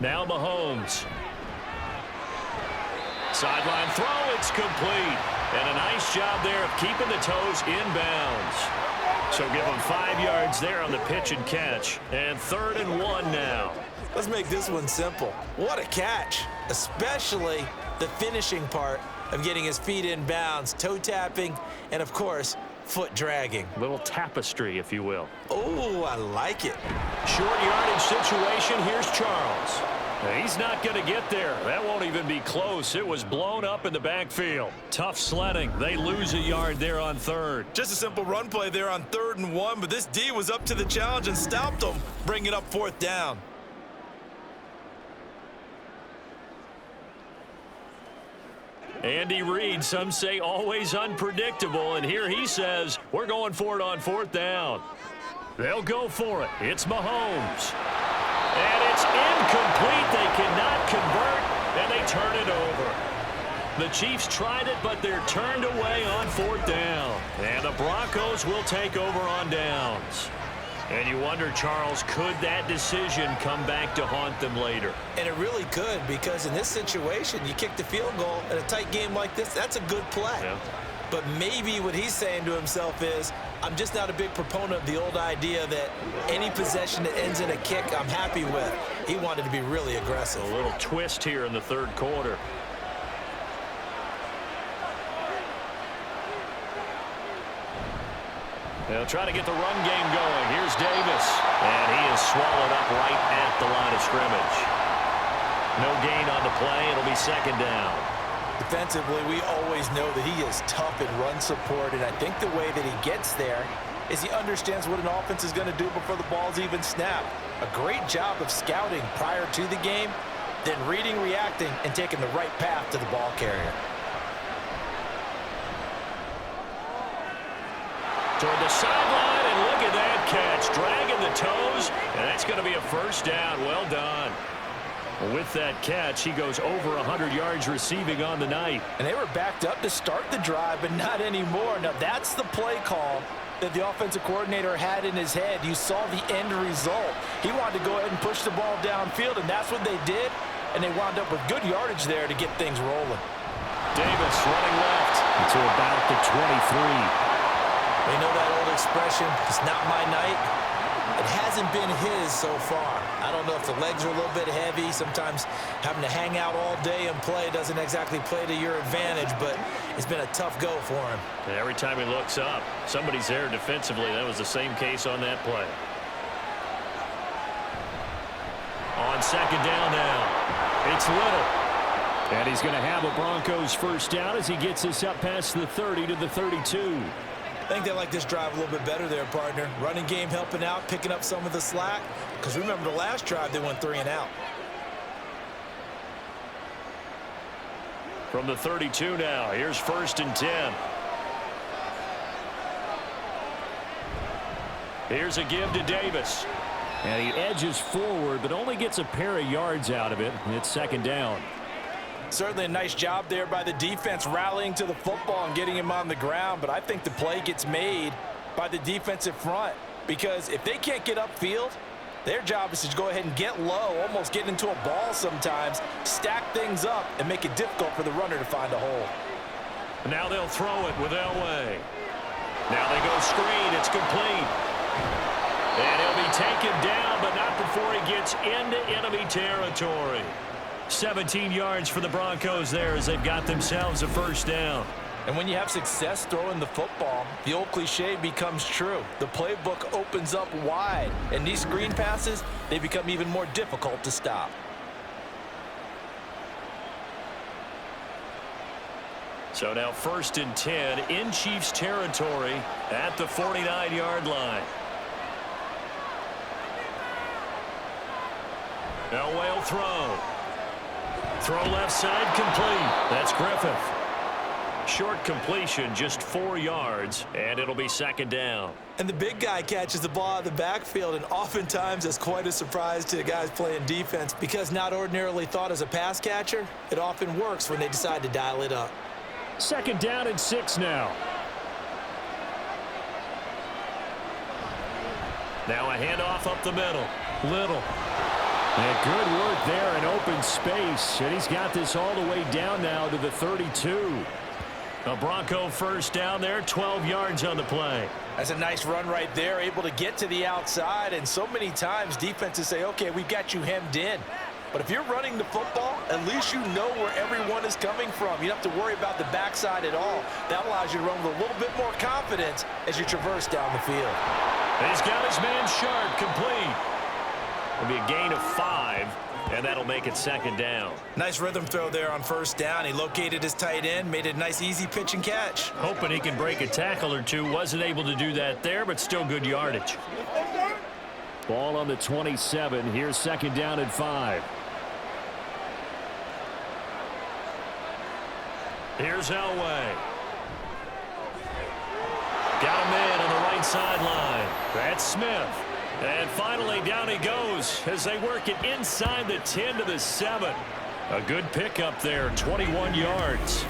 Now Mahomes. sideline throw, it's complete. And a nice job there of keeping the toes inbounds. So give them 5 yards there on the pitch and catch. And 3rd and 1 now. Let's make this one simple. What a catch, especially the finishing part of getting his feet in bounds, toe tapping, and of course, foot dragging. Little tapestry, if you will. Oh, I like it. Short yardage situation. Here's Charles. He's not going to get there. That won't even be close. It was blown up in the backfield. Tough sledding. They lose a yard there on 3rd. Just a simple run play there on 3rd and 1, but this D was up to the challenge and stopped them, bringing up 4th down. Andy Reid, some say always unpredictable, and here he says we're going for it on 4th down. They'll go for it. It's Mahomes. And it's incomplete. They cannot convert, and they turn it over. The Chiefs tried it, but they're turned away on 4th down. And the Broncos will take over on downs. And you wonder, Charles, could that decision come back to haunt them later? And it really could, because in this situation, you kick the field goal in a tight game like this, that's a good play. Yeah. But maybe what he's saying to himself is, I'm just not a big proponent of the old idea that any possession that ends in a kick I'm happy with. He wanted to be really aggressive. A little twist here in the 3rd quarter. They'll try to get the run game going. Here's Davis. And he is swallowed up right at the line of scrimmage. No gain on the play. It'll be 2nd down. Defensively, we always know that he is tough in run support, and I think the way that he gets there is he understands what an offense is going to do before the ball's even snapped. A great job of scouting prior to the game, then reading, reacting, and taking the right path to the ball carrier. Toward the sideline, and look at that catch. Dragging the toes, and that's going to be a 1st down. Well done. With that catch, he goes over 100 yards receiving on the night. And they were backed up to start the drive, but not anymore. Now, that's the play call that the offensive coordinator had in his head. You saw the end result. He wanted to go ahead and push the ball downfield, and that's what they did. And they wound up with good yardage there to get things rolling. Davis running left to about the 23. They know that old expression, it's not my night. It hasn't been his so far. I don't know if the legs are a little bit heavy. Sometimes having to hang out all day and play doesn't exactly play to your advantage, but it's been a tough go for him. And every time he looks up, somebody's there defensively. That was the same case on that play. On 2nd down now, it's Little. And he's going to have a Broncos 1st down as he gets this up past the 30 to the 32. I think they like this drive a little bit better there, partner. Running game helping out, picking up some of the slack. Because remember the last drive, they went 3 and out. From the 32 now, here's 1st and 10. Here's a give to Davis. And he edges forward, but only gets a pair of yards out of it. It's 2nd down. Certainly a nice job there by the defense rallying to the football and getting him on the ground, but I think the play gets made by the defensive front because if they can't get upfield, their job is to go ahead and get low, almost get into a ball sometimes, stack things up, and make it difficult for the runner to find a hole. Now they'll throw it with Elway. Now they go screen. It's complete. And he'll be taken down, but not before he gets into enemy territory. 17 yards for the Broncos there as they've got themselves a 1st down. And when you have success throwing the football, the old cliche becomes true. The playbook opens up wide, and these screen passes, they become even more difficult to stop. So now 1st and 10 in Chiefs territory at the 49-yard line. Elway will throw. Throw left side complete. That's Griffith. Short completion, just 4 yards, and it'll be 2nd down. And the big guy catches the ball out of the backfield, and oftentimes it's quite a surprise to the guys playing defense because not ordinarily thought as a pass catcher, it often works when they decide to dial it up. 2nd down and 6 now. Now a handoff up the middle. Little. And good work there in open space. And he's got this all the way down now to the 32. A Bronco first down there, 12 yards on the play. That's a nice run right there, able to get to the outside. And so many times defenses say, okay, we've got you hemmed in. But if you're running the football, at least you know where everyone is coming from. You don't have to worry about the backside at all. That allows you to run with a little bit more confidence as you traverse down the field. He's got his man Sharp complete. It'll be a gain of 5, and that'll make it second down. Nice rhythm throw there on first down. He located his tight end, made it a nice, easy pitch and catch. Hoping he can break a tackle or two. Wasn't able to do that there, but still good yardage. Ball on the 27. Here's second down and 5. Here's Elway. Got him in on the right sideline. That's Smith. And finally, down he goes as they work it inside the 10 to the 7. A good pickup there, 21 yards.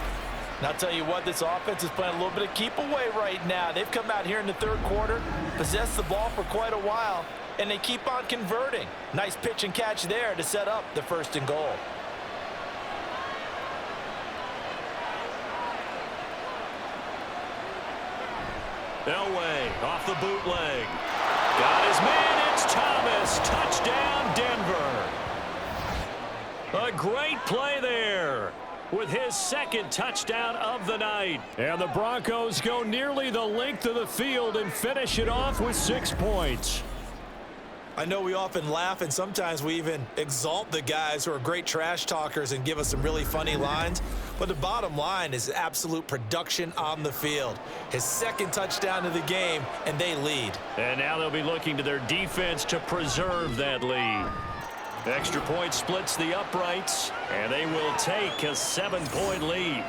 And I'll tell you what, this offense is playing a little bit of keep away right now. They've come out here in the third quarter, possessed the ball for quite a while, and they keep on converting. Nice pitch and catch there to set up the 1st and goal. Elway off the bootleg. Got his man, it's Thomas. Touchdown, Denver. A great play there with his second touchdown of the night. And the Broncos go nearly the length of the field and finish it off with 6 points. I know we often laugh and sometimes we even exalt the guys who are great trash talkers and give us some really funny lines. But the bottom line is absolute production on the field. His second touchdown of the game, and they lead. And now they'll be looking to their defense to preserve that lead. Extra point splits the uprights, and they will take a 7-point lead.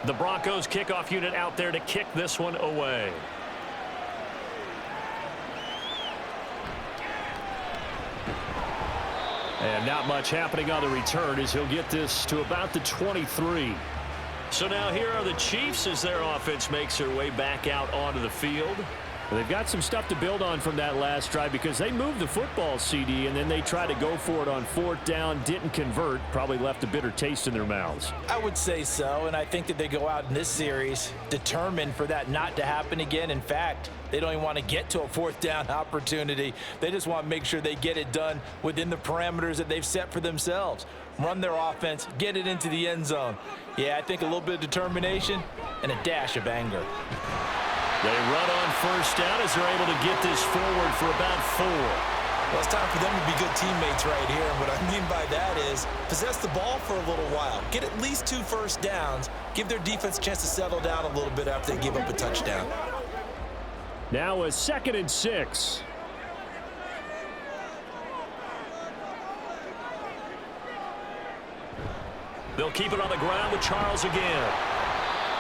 The Broncos kickoff unit out there to kick this one away. And not much happening on the return as he'll get this to about the 23. So now here are the Chiefs as their offense makes their way back out onto the field. Well, they've got some stuff to build on from that last drive because they moved the football, CD, and then they tried to go for it on 4th down, didn't convert, probably left a bitter taste in their mouths. I would say so, and I think that they go out in this series determined for that not to happen again. In fact, they don't even want to get to a 4th down opportunity. They just want to make sure they get it done within the parameters that they've set for themselves. Run their offense, get it into the end zone. Yeah, I think a little bit of determination and a dash of anger. They run on 1st down as they're able to get this forward for about 4. Well, it's time for them to be good teammates right here. And what I mean by that is possess the ball for a little while. Get at least 2 first downs. Give their defense a chance to settle down a little bit after they give up a touchdown. Now a 2nd and 6. They'll keep it on the ground with Charles again.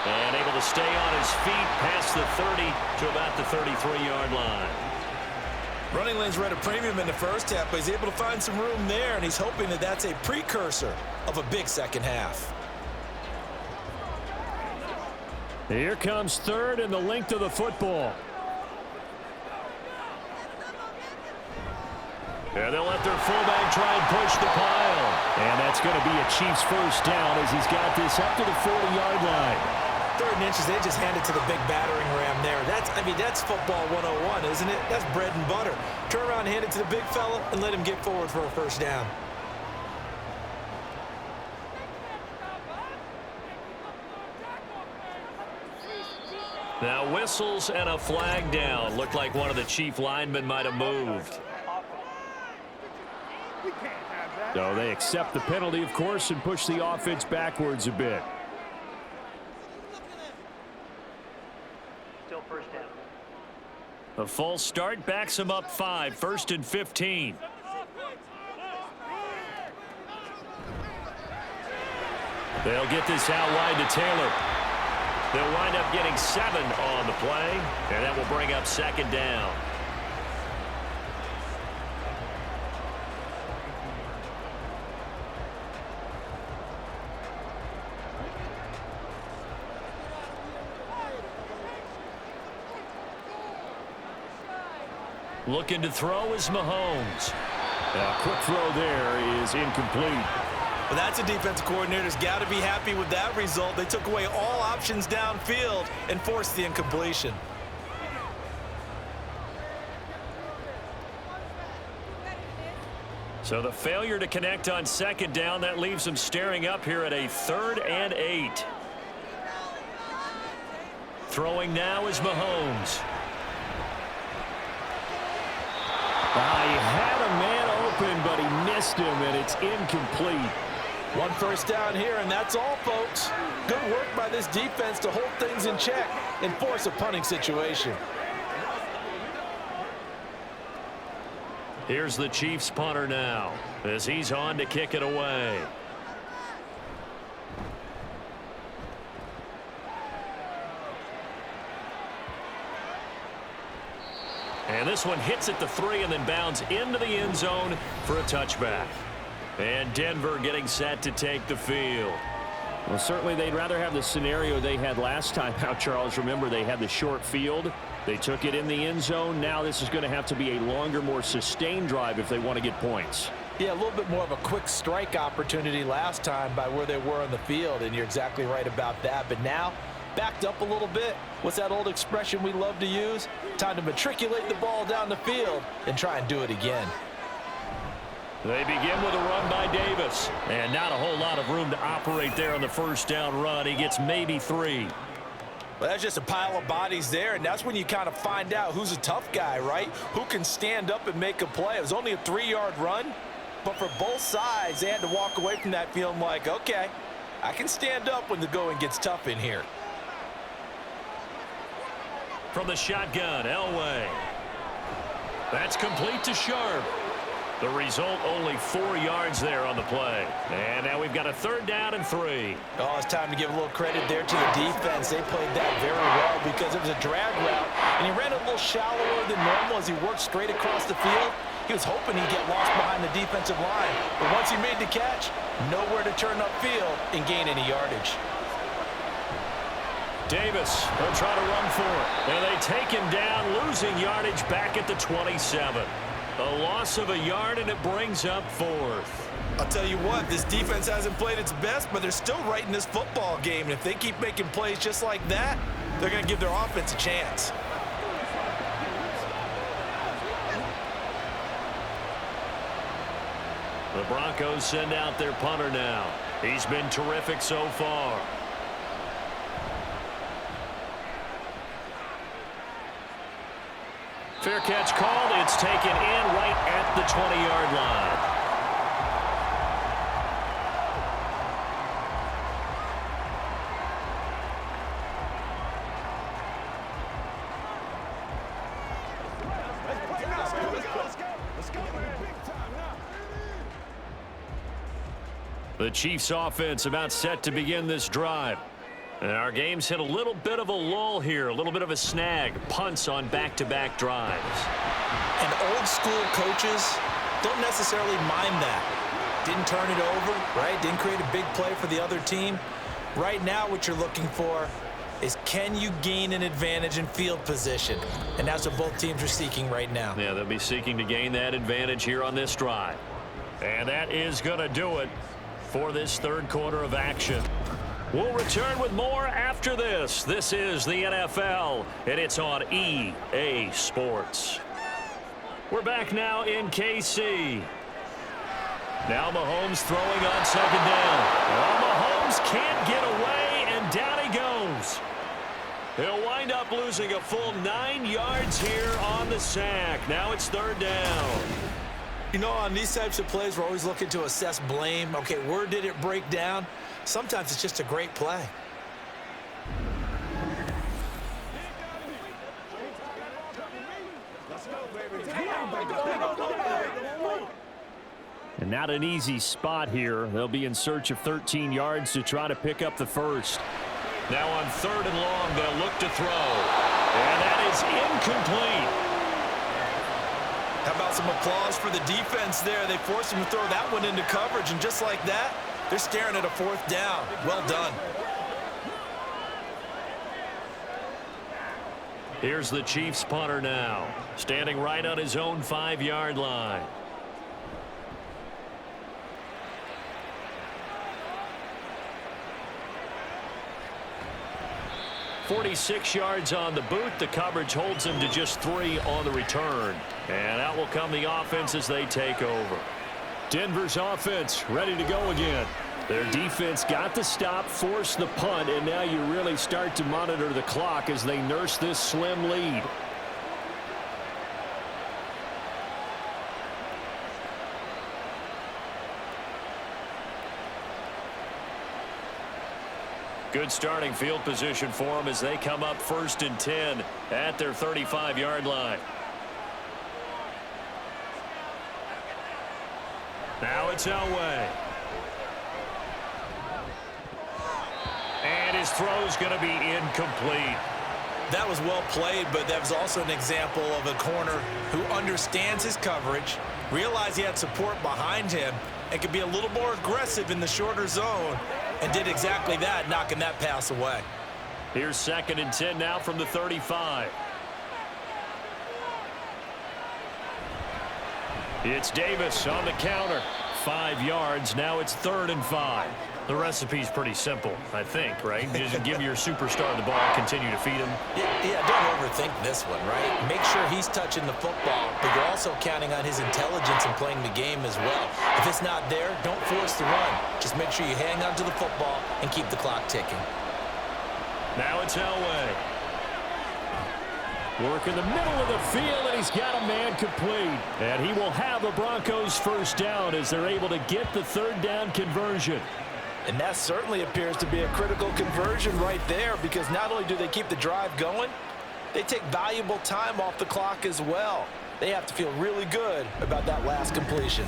And able to stay on his feet past the 30 to about the 33-yard line. Running lanes were at a premium in the first half, but he's able to find some room there, and he's hoping that that's a precursor of a big second half. Here comes 3rd and the length of the football. And they'll let their fullback try and push the pile. And that's going to be a Chiefs first down as he's got this up to the 40-yard line. 3rd and inches, they just hand it to the big battering ram there. That's football 101, isn't it? That's bread and butter. Turn around, hand it to the big fella, and let him get forward for a first down. Now whistles and a flag down. Looked like one of the Chief linemen might have moved. So they accept the penalty, of course, and push the offense backwards a bit. Still first down. A false start backs him up 5, 1st and 15. They'll get this out wide to Taylor. They'll wind up getting 7 on the play, and that will bring up 2nd down. Looking to throw is Mahomes. A quick throw there is incomplete. Well, that's a defensive coordinator's got to be happy with that result. They took away all options downfield and forced the incompletion. So the failure to connect on 2nd down, that leaves them staring up here at a 3rd and 8. Throwing now is Mahomes. He had a man open, but he missed him, and it's incomplete. 1 first down here, and that's all, folks. Good work by this defense to hold things in check and force a punting situation. Here's the Chiefs punter now as he's on to kick it away. And this one hits at the 3 and then bounds into the end zone for a touchback. And Denver getting set to take the field. Well, certainly they'd rather have the scenario they had last time out, Charles. Remember, they had the short field. They took it in the end zone. Now this is going to have to be a longer, more sustained drive if they want to get points. Yeah, a little bit more of a quick strike opportunity last time by where they were on the field, and you're exactly right about that. But now, backed up a little bit. What's that old expression we love to use? Time to matriculate the ball down the field and try and do it again. They begin with a run by Davis. And not a whole lot of room to operate there on the 1st down run. He gets maybe 3. Well, that's just a pile of bodies there, and that's when you kind of find out who's a tough guy, right? Who can stand up and make a play. It was only a 3-yard run, but for both sides, they had to walk away from that feeling like, okay, I can stand up when the going gets tough in here. From the shotgun, Elway. That's complete to Sharp. The result, only 4 yards there on the play. And now we've got a 3rd down and 3. Oh, it's time to give a little credit there to the defense. They played that very well because it was a drag route, and he ran a little shallower than normal as he worked straight across the field. He was hoping he'd get lost behind the defensive line, but once he made the catch, nowhere to turn upfield and gain any yardage. Davis will try to run for it. And they take him down, losing yardage back at the 27. A loss of a yard, and it brings up 4th. I'll tell you what, this defense hasn't played its best, but they're still right in this football game. And if they keep making plays just like that, they're going to give their offense a chance. The Broncos send out their punter now. He's been terrific so far. Fair catch called. It's taken in right at the 20-yard line. The Chiefs offense about set to begin this drive. And our game's hit a little bit of a lull here, a little bit of a snag. Punts on back-to-back drives. And old school coaches don't necessarily mind that. Didn't turn it over, right? Didn't create a big play for the other team. Right now what you're looking for is, can you gain an advantage in field position? And that's what both teams are seeking right now. Yeah, they'll be seeking to gain that advantage here on this drive. And that is going to do it for this 3rd quarter of action. We'll return with more after this. This is the NFL, and it's on EA Sports. We're back now in KC. Now Mahomes throwing on 2nd down. Well, Mahomes can't get away, and down he goes. He'll wind up losing a full 9 yards here on the sack. Now it's 3rd down. You know, on these types of plays, we're always looking to assess blame. Okay, where did it break down? Sometimes it's just a great play. And not an easy spot here. They'll be in search of 13 yards to try to pick up the first. Now on 3rd and long, they'll look to throw. And that is incomplete. How about some applause for the defense there? They forced him to throw that one into coverage, and just like that, they're staring at a 4th down. Well done. Here's the Chiefs punter now, standing right on his own 5-yard line. .46 yards on the boot. The coverage holds him to just 3 on the return. And out will come the offense as they take over. Denver's offense ready to go again. Their defense got the stop, forced the punt, and now you really start to monitor the clock as they nurse this slim lead. Good starting field position for them as they come up 1st and 10 at their 35-yard line. Now it's Elway. And his throw's going to be incomplete. That was well played, but that was also an example of a corner who understands his coverage, realized he had support behind him, and could be a little more aggressive in the shorter zone, and did exactly that, knocking that pass away. Here's 2nd and 10 now from the 35. It's Davis on the counter. 5 yards. Now it's 3rd and 5. The recipe's pretty simple, I think, right? You just give your superstar the ball, continue to feed him. Yeah, don't overthink this one, right? Make sure he's touching the football, but you're also counting on his intelligence in playing the game as well. If it's not there, don't force the run. Just make sure you hang on to the football and keep the clock ticking. Now it's Elway. Work in the middle of the field, and he's got a man complete. And he will have a Broncos 1st down as they're able to get the 3rd down conversion. And that certainly appears to be a critical conversion right there, because not only do they keep the drive going, they take valuable time off the clock as well. They have to feel really good about that last completion.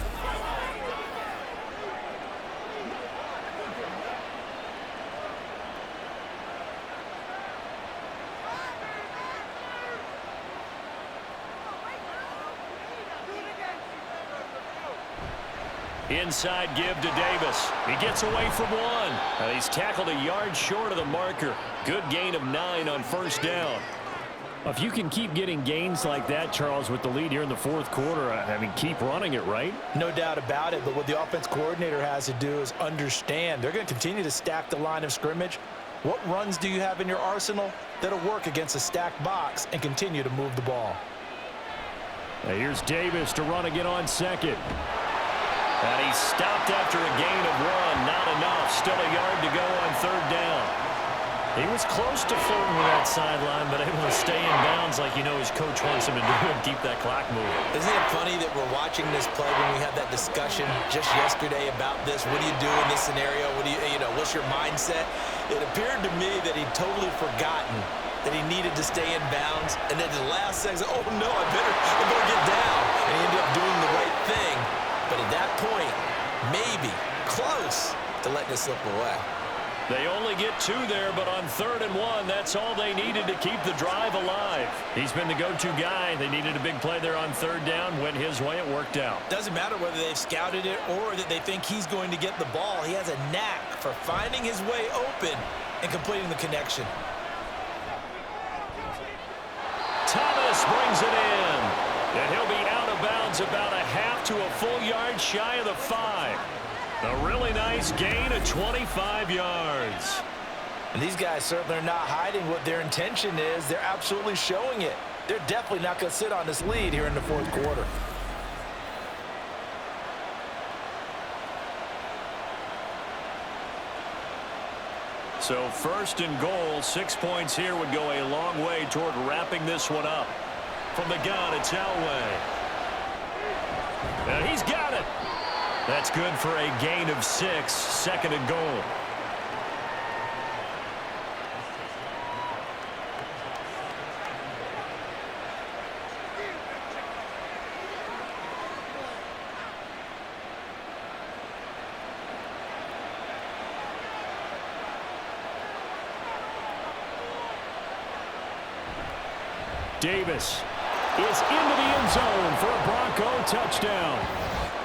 Inside give to Davis. He gets away from one. And he's tackled a yard short of the marker. Good gain of 9 on 1st down. If you can keep getting gains like that, Charles, with the lead here in the 4th quarter, I mean, keep running it, right? No doubt about it, but what the offense coordinator has to do is understand they're going to continue to stack the line of scrimmage. What runs do you have in your arsenal that'll work against a stacked box and continue to move the ball? Now here's Davis to run again on 2nd. And he stopped after a gain of 1. Not enough. Still a yard to go on 3rd down. He was close to flirting with that sideline, but able to stay in bounds like you know his coach wants him to do and keep that clock moving. Isn't it funny that we're watching this play when we had that discussion just yesterday about this? What do you do in this scenario? What do you know, what's your mindset? It appeared to me that he'd totally forgotten that he needed to stay in bounds, and then the last second, oh no, I better get down. And he ended up doing the right thing. But at that point, maybe close to letting it slip away. They only get 2 there, but on 3rd and 1, that's all they needed to keep the drive alive. He's been the go-to guy. They needed a big play there on 3rd down. Went his way. It worked out. Doesn't matter whether they've scouted it or that they think he's going to get the ball. He has a knack for finding his way open and completing the connection. Thomas brings it in. And he'll be out of bounds about a half to a full yard shy of the 5. A really nice gain of 25 yards. And these guys certainly are not hiding what their intention is. They're absolutely showing it. They're definitely not going to sit on this lead here in the 4th quarter. So 1st and goal, 6 points here would go a long way toward wrapping this one up. From the gun, it's Elway. And he's got it. That's good for a gain of 6, 2nd and goal. Davis is into the end zone for a Bronco touchdown.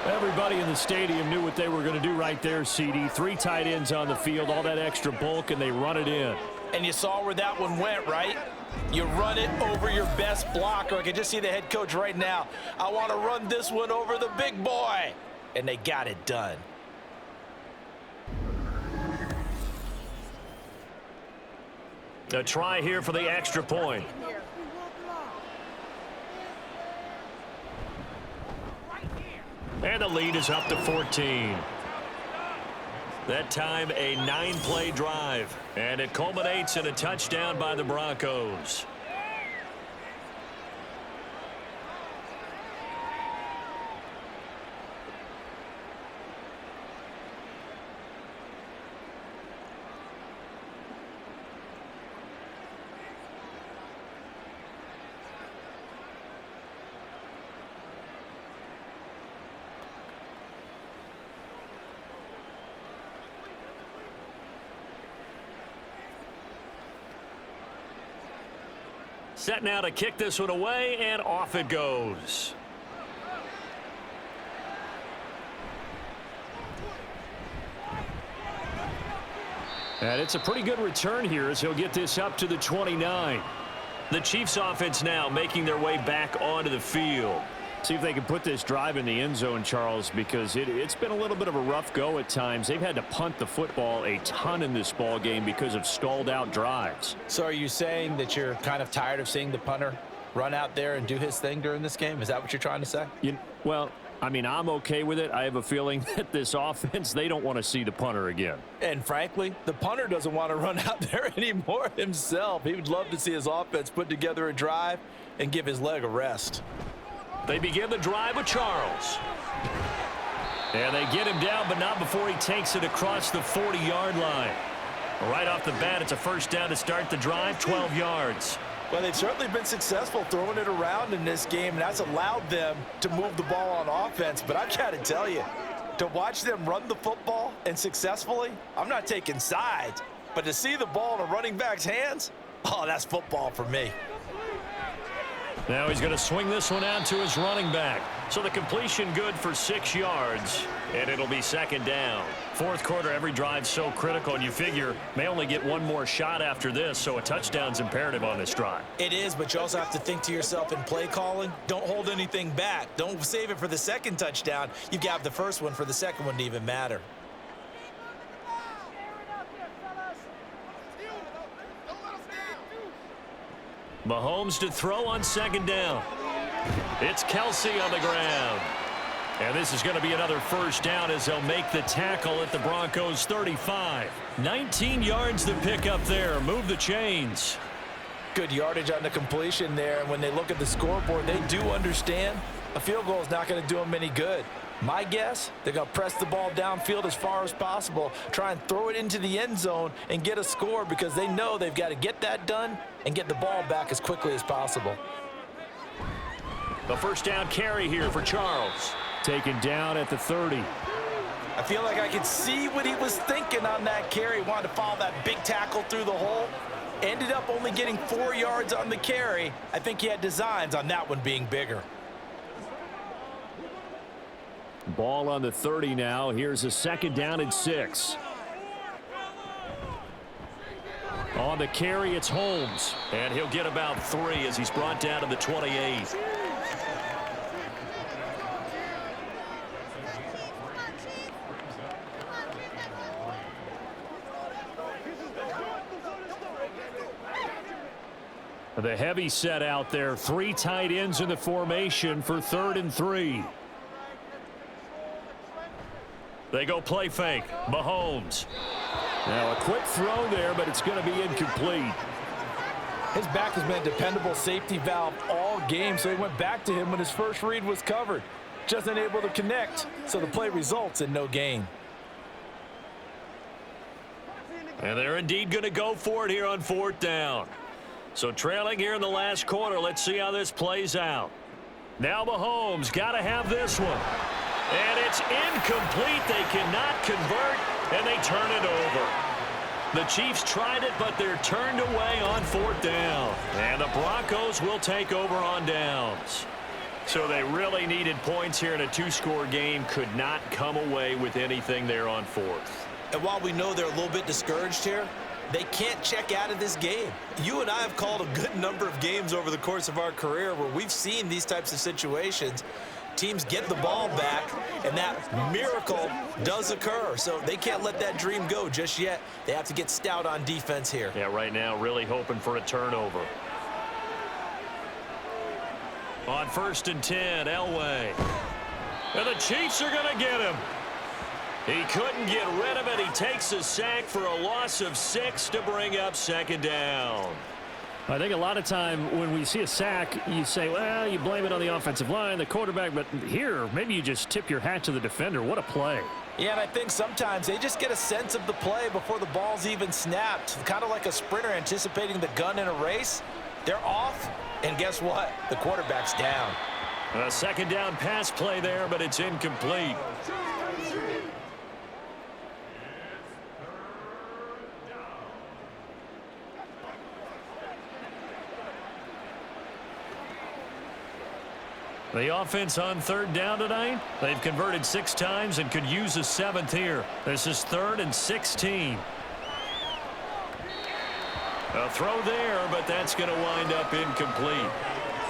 Everybody in the stadium knew what they were going to do right there, CD. 3 tight ends on the field, all that extra bulk, and they run it in. And you saw where that one went, right? You run it over your best blocker. I can just see the head coach right now. I want to run this one over the big boy. And they got it done. A try here for the extra point. And the lead is up to 14. That time a 9-play drive. And it culminates in a touchdown by the Broncos. Set now to kick this one away, and off it goes. And it's a pretty good return here as he'll get this up to the 29. The Chiefs offense now making their way back onto the field. See if they can put this drive in the end zone, Charles, because it's been a little bit of a rough go at times. They've had to punt the football a ton in this ball game because of stalled out drives. So are you saying that you're kind of tired of seeing the punter run out there and do his thing during this game? Is that what you're trying to say? Well, I mean, I'm okay with it. I have a feeling that this offense, they don't want to see the punter again. And frankly, the punter doesn't want to run out there anymore himself. He would love to see his offense put together a drive and give his leg a rest. They begin the drive with Charles. And they get him down, but not before he takes it across the 40-yard line. Right off the bat, it's a first down to start the drive, 12 yards. Well, they've certainly been successful throwing it around in this game, and that's allowed them to move the ball on offense. But I've got to tell you, to watch them run the football and successfully, I'm not taking sides, but to see the ball in a running back's hands, oh, that's football for me. Now he's going to swing this one out to his running back. So the completion good for 6 yards, and it'll be second down. Fourth quarter, every drive's so critical, and you figure may only get one more shot after this, so a touchdown's imperative on this drive. It is, but you also have to think to yourself in play calling, don't hold anything back. Don't save it for the second touchdown. You've got the first one for the second one to even matter. Mahomes to throw on second down. It's Kelsey on the ground. And this is going to be another first down as they'll make the tackle at the Broncos 35. 19 yards to pick up there. Move the chains. Good yardage on the completion there. And when they look at the scoreboard, they do understand a field goal is not going to do them any good. My guess, they're going to press the ball downfield as far as possible, try and throw it into the end zone and get a score because they know they've got to get that done and get the ball back as quickly as possible. The first down carry here for Charles. Taken down at the 30. I feel like I could see what he was thinking on that carry. He wanted to follow that big tackle through the hole. Ended up only getting 4 yards on the carry. I think he had designs on that one being bigger. Ball on the 30 now. Here's a second down and 6. On the carry, it's Holmes. And he'll get about 3 as he's brought down to the 28. The heavy set out there. 3 tight ends in the formation for 3rd and 3. They go play fake. Mahomes. Now a quick throw there, but it's going to be incomplete. His back has been a dependable safety valve all game, so he went back to him when his first read was covered. Just unable to connect, so the play results in no gain. And they're indeed going to go for it here on 4th down. So trailing here in the last quarter, let's see how this plays out. Now Mahomes got to have this one. And it's incomplete. They cannot convert, and they turn it over. The Chiefs tried it, but they're turned away on 4th down. And the Broncos will take over on downs. So they really needed points here in a 2-score game. Could not come away with anything there on 4th. And while we know they're a little bit discouraged here, they can't check out of this game. You and I have called a good number of games over the course of our career where we've seen these types of situations. Teams get the ball back, and that miracle does occur. So they can't let that dream go just yet. They have to get stout on defense here. Yeah, right now really hoping for a turnover. On 1st and 10, Elway. And the Chiefs are going to get him. He couldn't get rid of it. He takes a sack for a loss of 6 to bring up 2nd down. I think a lot of time when we see a sack, you say, well, you blame it on the offensive line, the quarterback, but here, maybe you just tip your hat to the defender. What a play. Yeah, and I think sometimes they just get a sense of the play before the ball's even snapped. Kind of like a sprinter anticipating the gun in a race. They're off, and guess what? The quarterback's down. A 2nd down pass play there, but it's incomplete. The offense on 3rd down tonight, they've converted 6 times and could use a 7th here. This is 3rd and 16. A throw there, but that's going to wind up incomplete.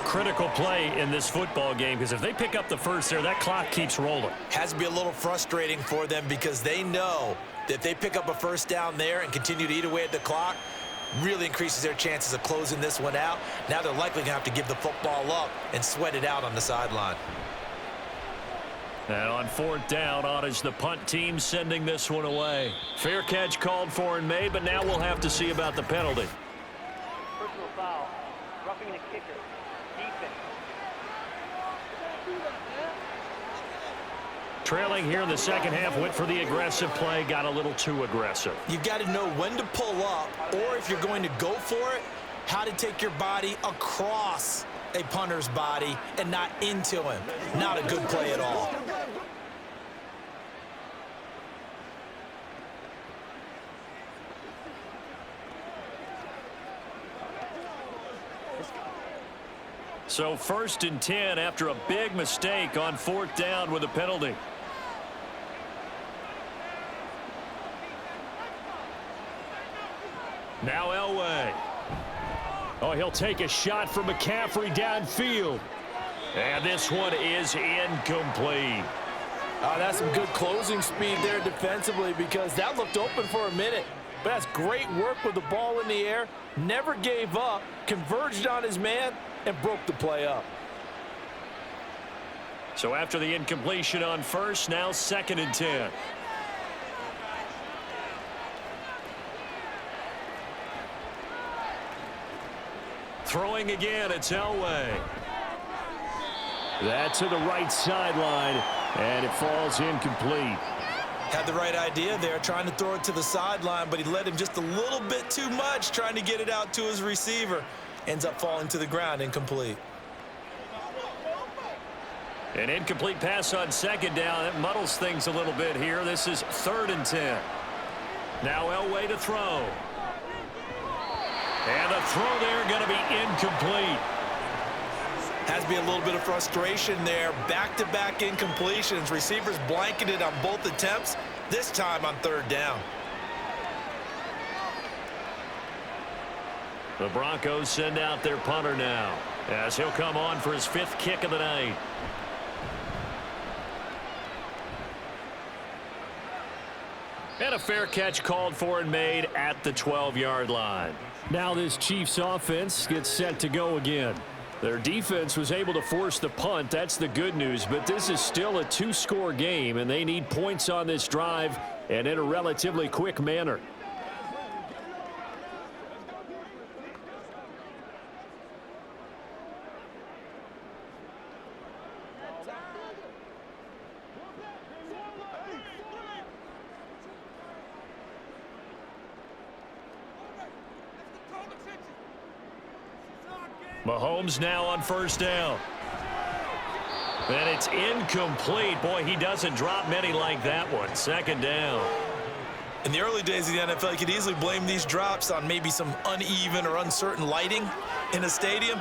Critical play in this football game, because if they pick up the first there, that clock keeps rolling. Has to be a little frustrating for them because they know that if they pick up a 1st down there and continue to eat away at the clock, really increases their chances of closing this one out. Now they're likely going to have to give the football up and sweat it out on the sideline. And on 4th down, on is the punt team sending this one away. Fair catch called for and made, but now we'll have to see about the penalty. Personal foul, roughing the kicker, defense. Trailing here in the 2nd half, went for the aggressive play, got a little too aggressive. You've got to know when to pull up, or if you're going to go for it, how to take your body across a punter's body and not into him. Not a good play at all. So 1st and 10 after a big mistake on 4th down with a penalty. Now Elway. Oh, he'll take a shot from McCaffrey downfield. And this one is incomplete. That's some good closing speed there defensively because that looked open for a minute. But that's great work with the ball in the air. Never gave up, converged on his man, and broke the play up. So after the incompletion on 1st, now 2nd and 10. Throwing again, it's Elway. That to the right sideline, and it falls incomplete. Had the right idea there, trying to throw it to the sideline, but he led him just a little bit too much, trying to get it out to his receiver. Ends up falling to the ground, incomplete. An incomplete pass on 2nd down. That muddles things a little bit here. This is 3rd and 10. Now Elway to throw. And the throw there going to be incomplete. Has to be a little bit of frustration there. Back-to-back incompletions. Receivers blanketed on both attempts, this time on 3rd down. The Broncos send out their punter now, as he'll come on for his 5th kick of the night. And a fair catch called for and made at the 12-yard line. Now this Chiefs offense gets set to go again. Their defense was able to force the punt. That's the good news, but this is still a 2-score game, and they need points on this drive and in a relatively quick manner. Mahomes now on 1st down. And it's incomplete. Boy, he doesn't drop many like that one. 2nd down. In the early days of the NFL, you could easily blame these drops on maybe some uneven or uncertain lighting in a stadium.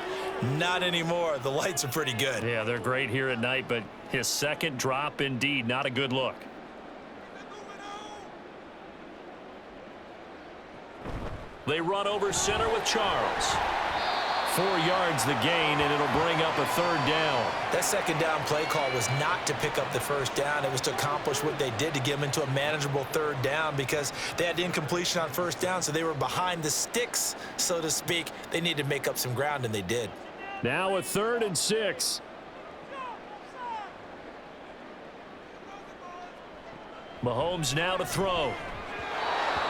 Not anymore. The lights are pretty good. Yeah, they're great here at night, but his second drop, indeed, not a good look. They run over center with Charles. 4 yards the gain, and it'll bring up a third down. That second down play call was not to pick up the first down. It was to accomplish what they did, to get them into a manageable third down, because they had incompletion on first down, so they were behind the sticks, so to speak. They needed to make up some ground, and they did. Now a 3rd and 6. Mahomes now to throw.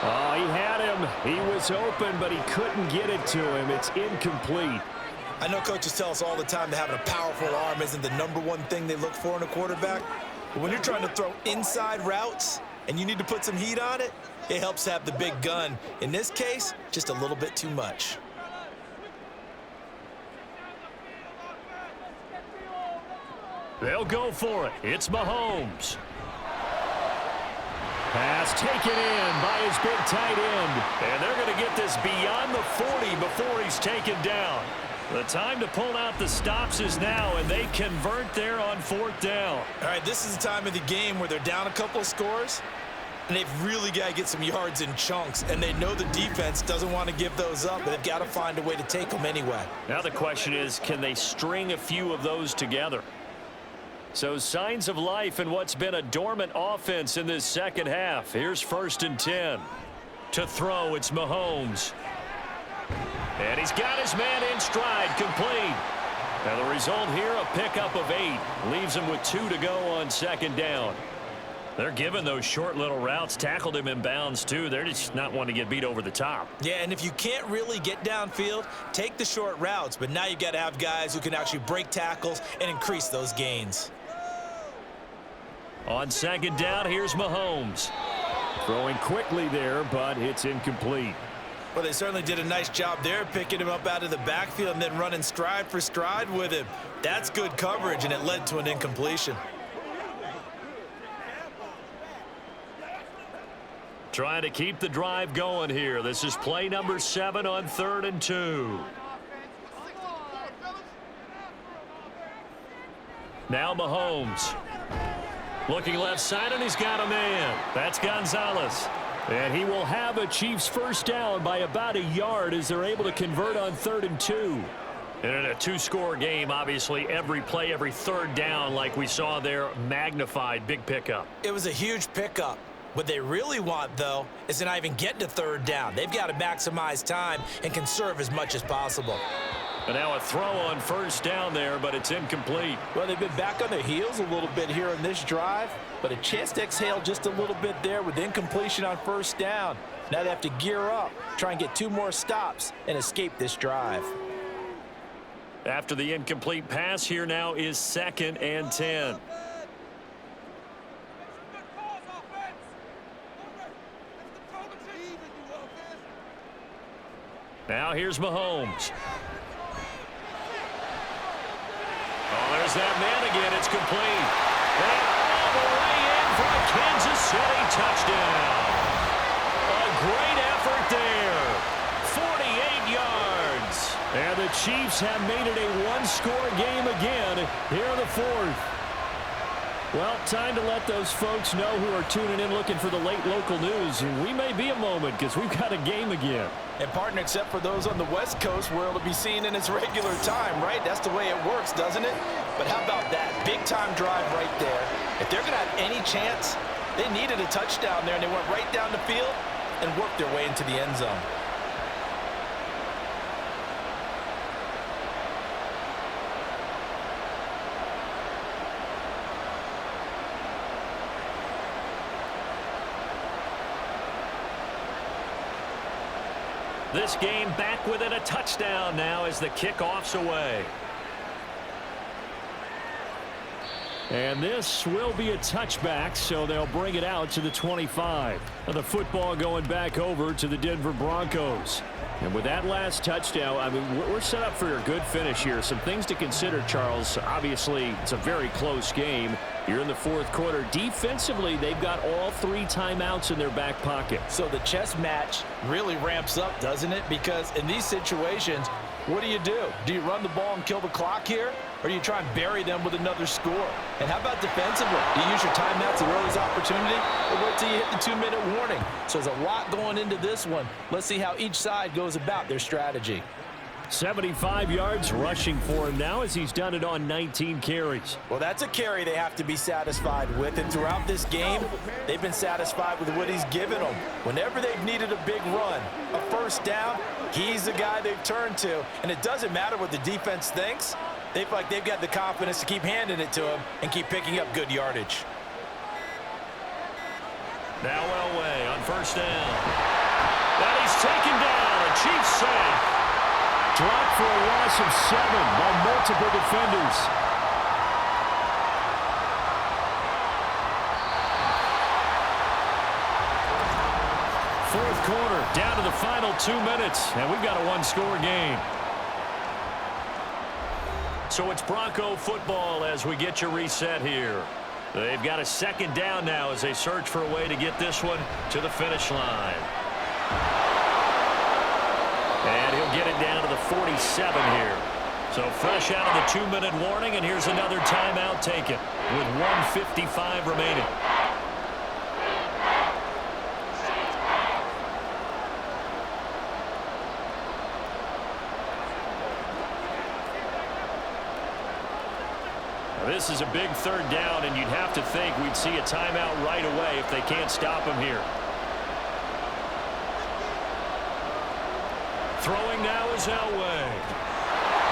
Oh, he had him. He was open, but he couldn't get it to him. It's incomplete. I know coaches tell us all the time that having a powerful arm isn't the #1 thing they look for in a quarterback. But when you're trying to throw inside routes and you need to put some heat on it, it helps to have the big gun. In this case, just a little bit too much. They'll go for it. It's Mahomes. Pass taken in by his big tight end. And they're going to get this beyond the 40 before he's taken down. The time to pull out the stops is now, and they convert there on 4th down. All right, this is the time of the game where they're down a couple of scores, and they've really got to get some yards in chunks, and they know the defense doesn't want to give those up, but they've got to find a way to take them anyway. Now the question is, can they string a few of those together? So signs of life in what's been a dormant offense in this second half. Here's 1st and 10. To throw, it's Mahomes. And he's got his man in stride, complete. Now the result here, a pickup of 8. Leaves him with 2 to go on 2nd down. They're giving those short little routes. Tackled him in bounds, too. They're just not wanting to get beat over the top. Yeah, and if you can't really get downfield, take the short routes. But now you've got to have guys who can actually break tackles and increase those gains. On 2nd down, here's Mahomes. Throwing quickly there, but it's incomplete. Well, they certainly did a nice job there, picking him up out of the backfield and then running stride for stride with him. That's good coverage, and it led to an incompletion. Trying to keep the drive going here. This is play number 7 on 3rd and 2. Now Mahomes. Looking left side, and he's got a man. That's Gonzalez. And he will have a Chiefs first down by about a yard as they're able to convert on 3rd and 2. And in a 2-score game, obviously, every play, every third down, like we saw there, magnified. Big pickup. It was a huge pickup. What they really want, though, is to not even get to 3rd down. They've got to maximize time and conserve as much as possible. And now a throw on 1st down there, but it's incomplete. Well, they've been back on their heels a little bit here on this drive, but a chance to exhale just a little bit there with incompletion on 1st down. Now they have to gear up, try and get 2 more stops, and escape this drive. After the incomplete pass, here now is 2nd and 10. Now here's Mahomes. Oh, there's that man again. It's complete. And all the way in for a Kansas City touchdown. A great effort there. 48 yards. And the Chiefs have made it a 1-score game again here in the 4th. Well, time to let those folks know who are tuning in looking for the late local news. We may be a moment because we've got a game again. And partner, except for those on the West Coast where it'll be seen in its regular time, right? That's the way it works, doesn't it? But how about that big-time drive right there? If they're going to have any chance, they needed a touchdown there, and they went right down the field and worked their way into the end zone. This game back within a touchdown now as the kickoff's away. And this will be a touchback, so they'll bring it out to the 25. The football going back over to the Denver Broncos. And with that last touchdown, I mean, we're set up for a good finish here. Some things to consider, Charles. Obviously, it's a very close game. You're in the fourth quarter. Defensively, they've got all 3 timeouts in their back pocket. So the chess match really ramps up, doesn't it? Because in these situations, what do? Do you run the ball and kill the clock here? Or do you try and bury them with another score? And how about defensively? Do you use your timeouts at earliest opportunity? Or wait till you hit the 2-minute warning? So there's a lot going into this one. Let's see how each side goes about their strategy. 75 yards rushing for him now as he's done it on 19 carries. Well, that's a carry they have to be satisfied with. And throughout this game, they've been satisfied with what he's given them. Whenever they've needed a big run, a first down, he's the guy they've turned to. And it doesn't matter what the defense thinks. They feel like they've got the confidence to keep handing it to him and keep picking up good yardage. Now Elway on first down. And he's taken down. A Chiefs sack. Dropped for a loss of 7 by multiple defenders. Fourth quarter, down to the final 2 minutes, and we've got a 1-score game. So it's Bronco football as we get you reset here. They've got a second down now as they search for a way to get this one to the finish line. And he'll get it down to the 47 here. So fresh out of the 2-minute warning, and here's another timeout taken with 1:55 remaining. Now this is a big third down, and you'd have to think we'd see a timeout right away if they can't stop him here. Throwing now is Elway.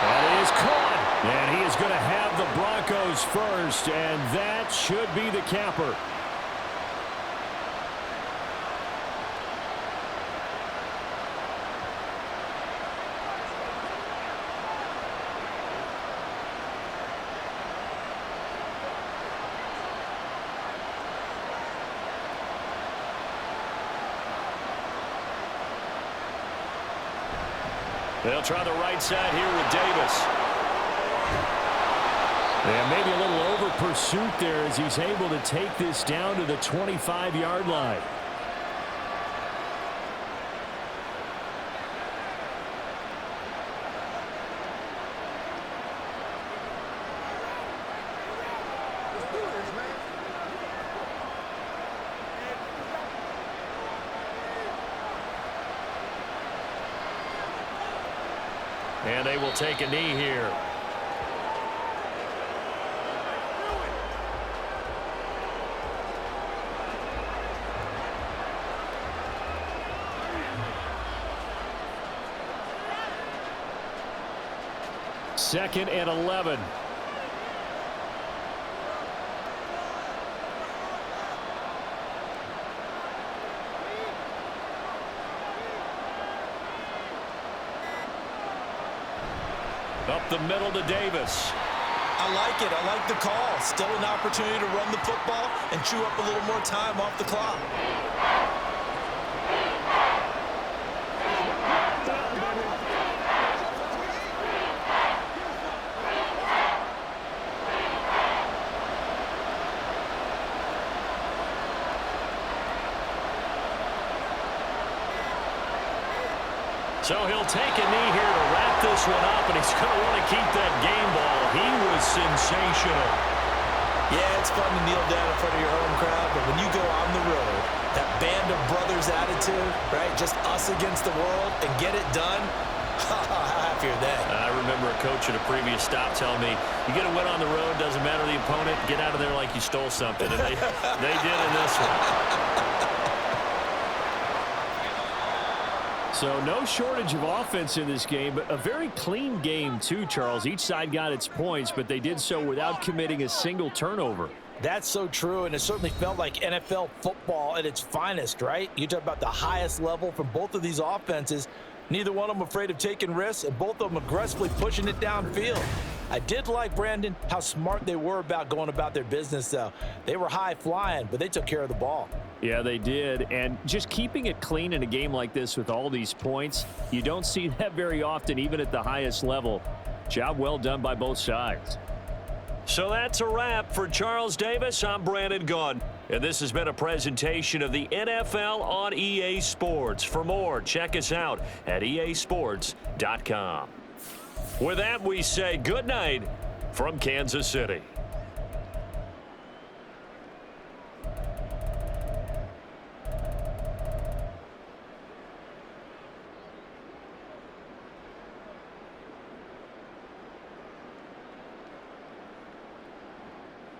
That is caught. And he is going to have the Broncos first, and that should be the capper. They'll try the right side here with Davis. And maybe a little over pursuit there as he's able to take this down to the 25-yard line. And they will take a knee here. Second and 11. Up the middle to Davis. I like it. I like the call. Still an opportunity to run the football and chew up a little more time off the clock. So he'll take a knee here to wrap this one up, and he's going to want to keep that game ball. He was sensational. Yeah, it's fun to kneel down in front of your home crowd, but when you go on the road, that band of brothers attitude, right, just us against the world, and get it done, how happy are they? I remember a coach at a previous stop telling me, you get a win on the road, doesn't matter the opponent, get out of there like you stole something. And they did in this one. So no shortage of offense in this game, but a very clean game too, Charles. Each side got its points, but they did so without committing a single turnover. That's so true, and it certainly felt like NFL football at its finest, right? You talk about the highest level from both of these offenses. Neither one of them afraid of taking risks, and both of them aggressively pushing it downfield. I did like, Brandon, how smart they were about going about their business, though. They were high flying, but they took care of the ball. Yeah, they did. And just keeping it clean in a game like this with all these points, you don't see that very often, even at the highest level. Job well done by both sides. So that's a wrap. For Charles Davis, I'm Brandon Gaudin. And this has been a presentation of the NFL on EA Sports. For more, check us out at easports.com. With that, we say good night from Kansas City.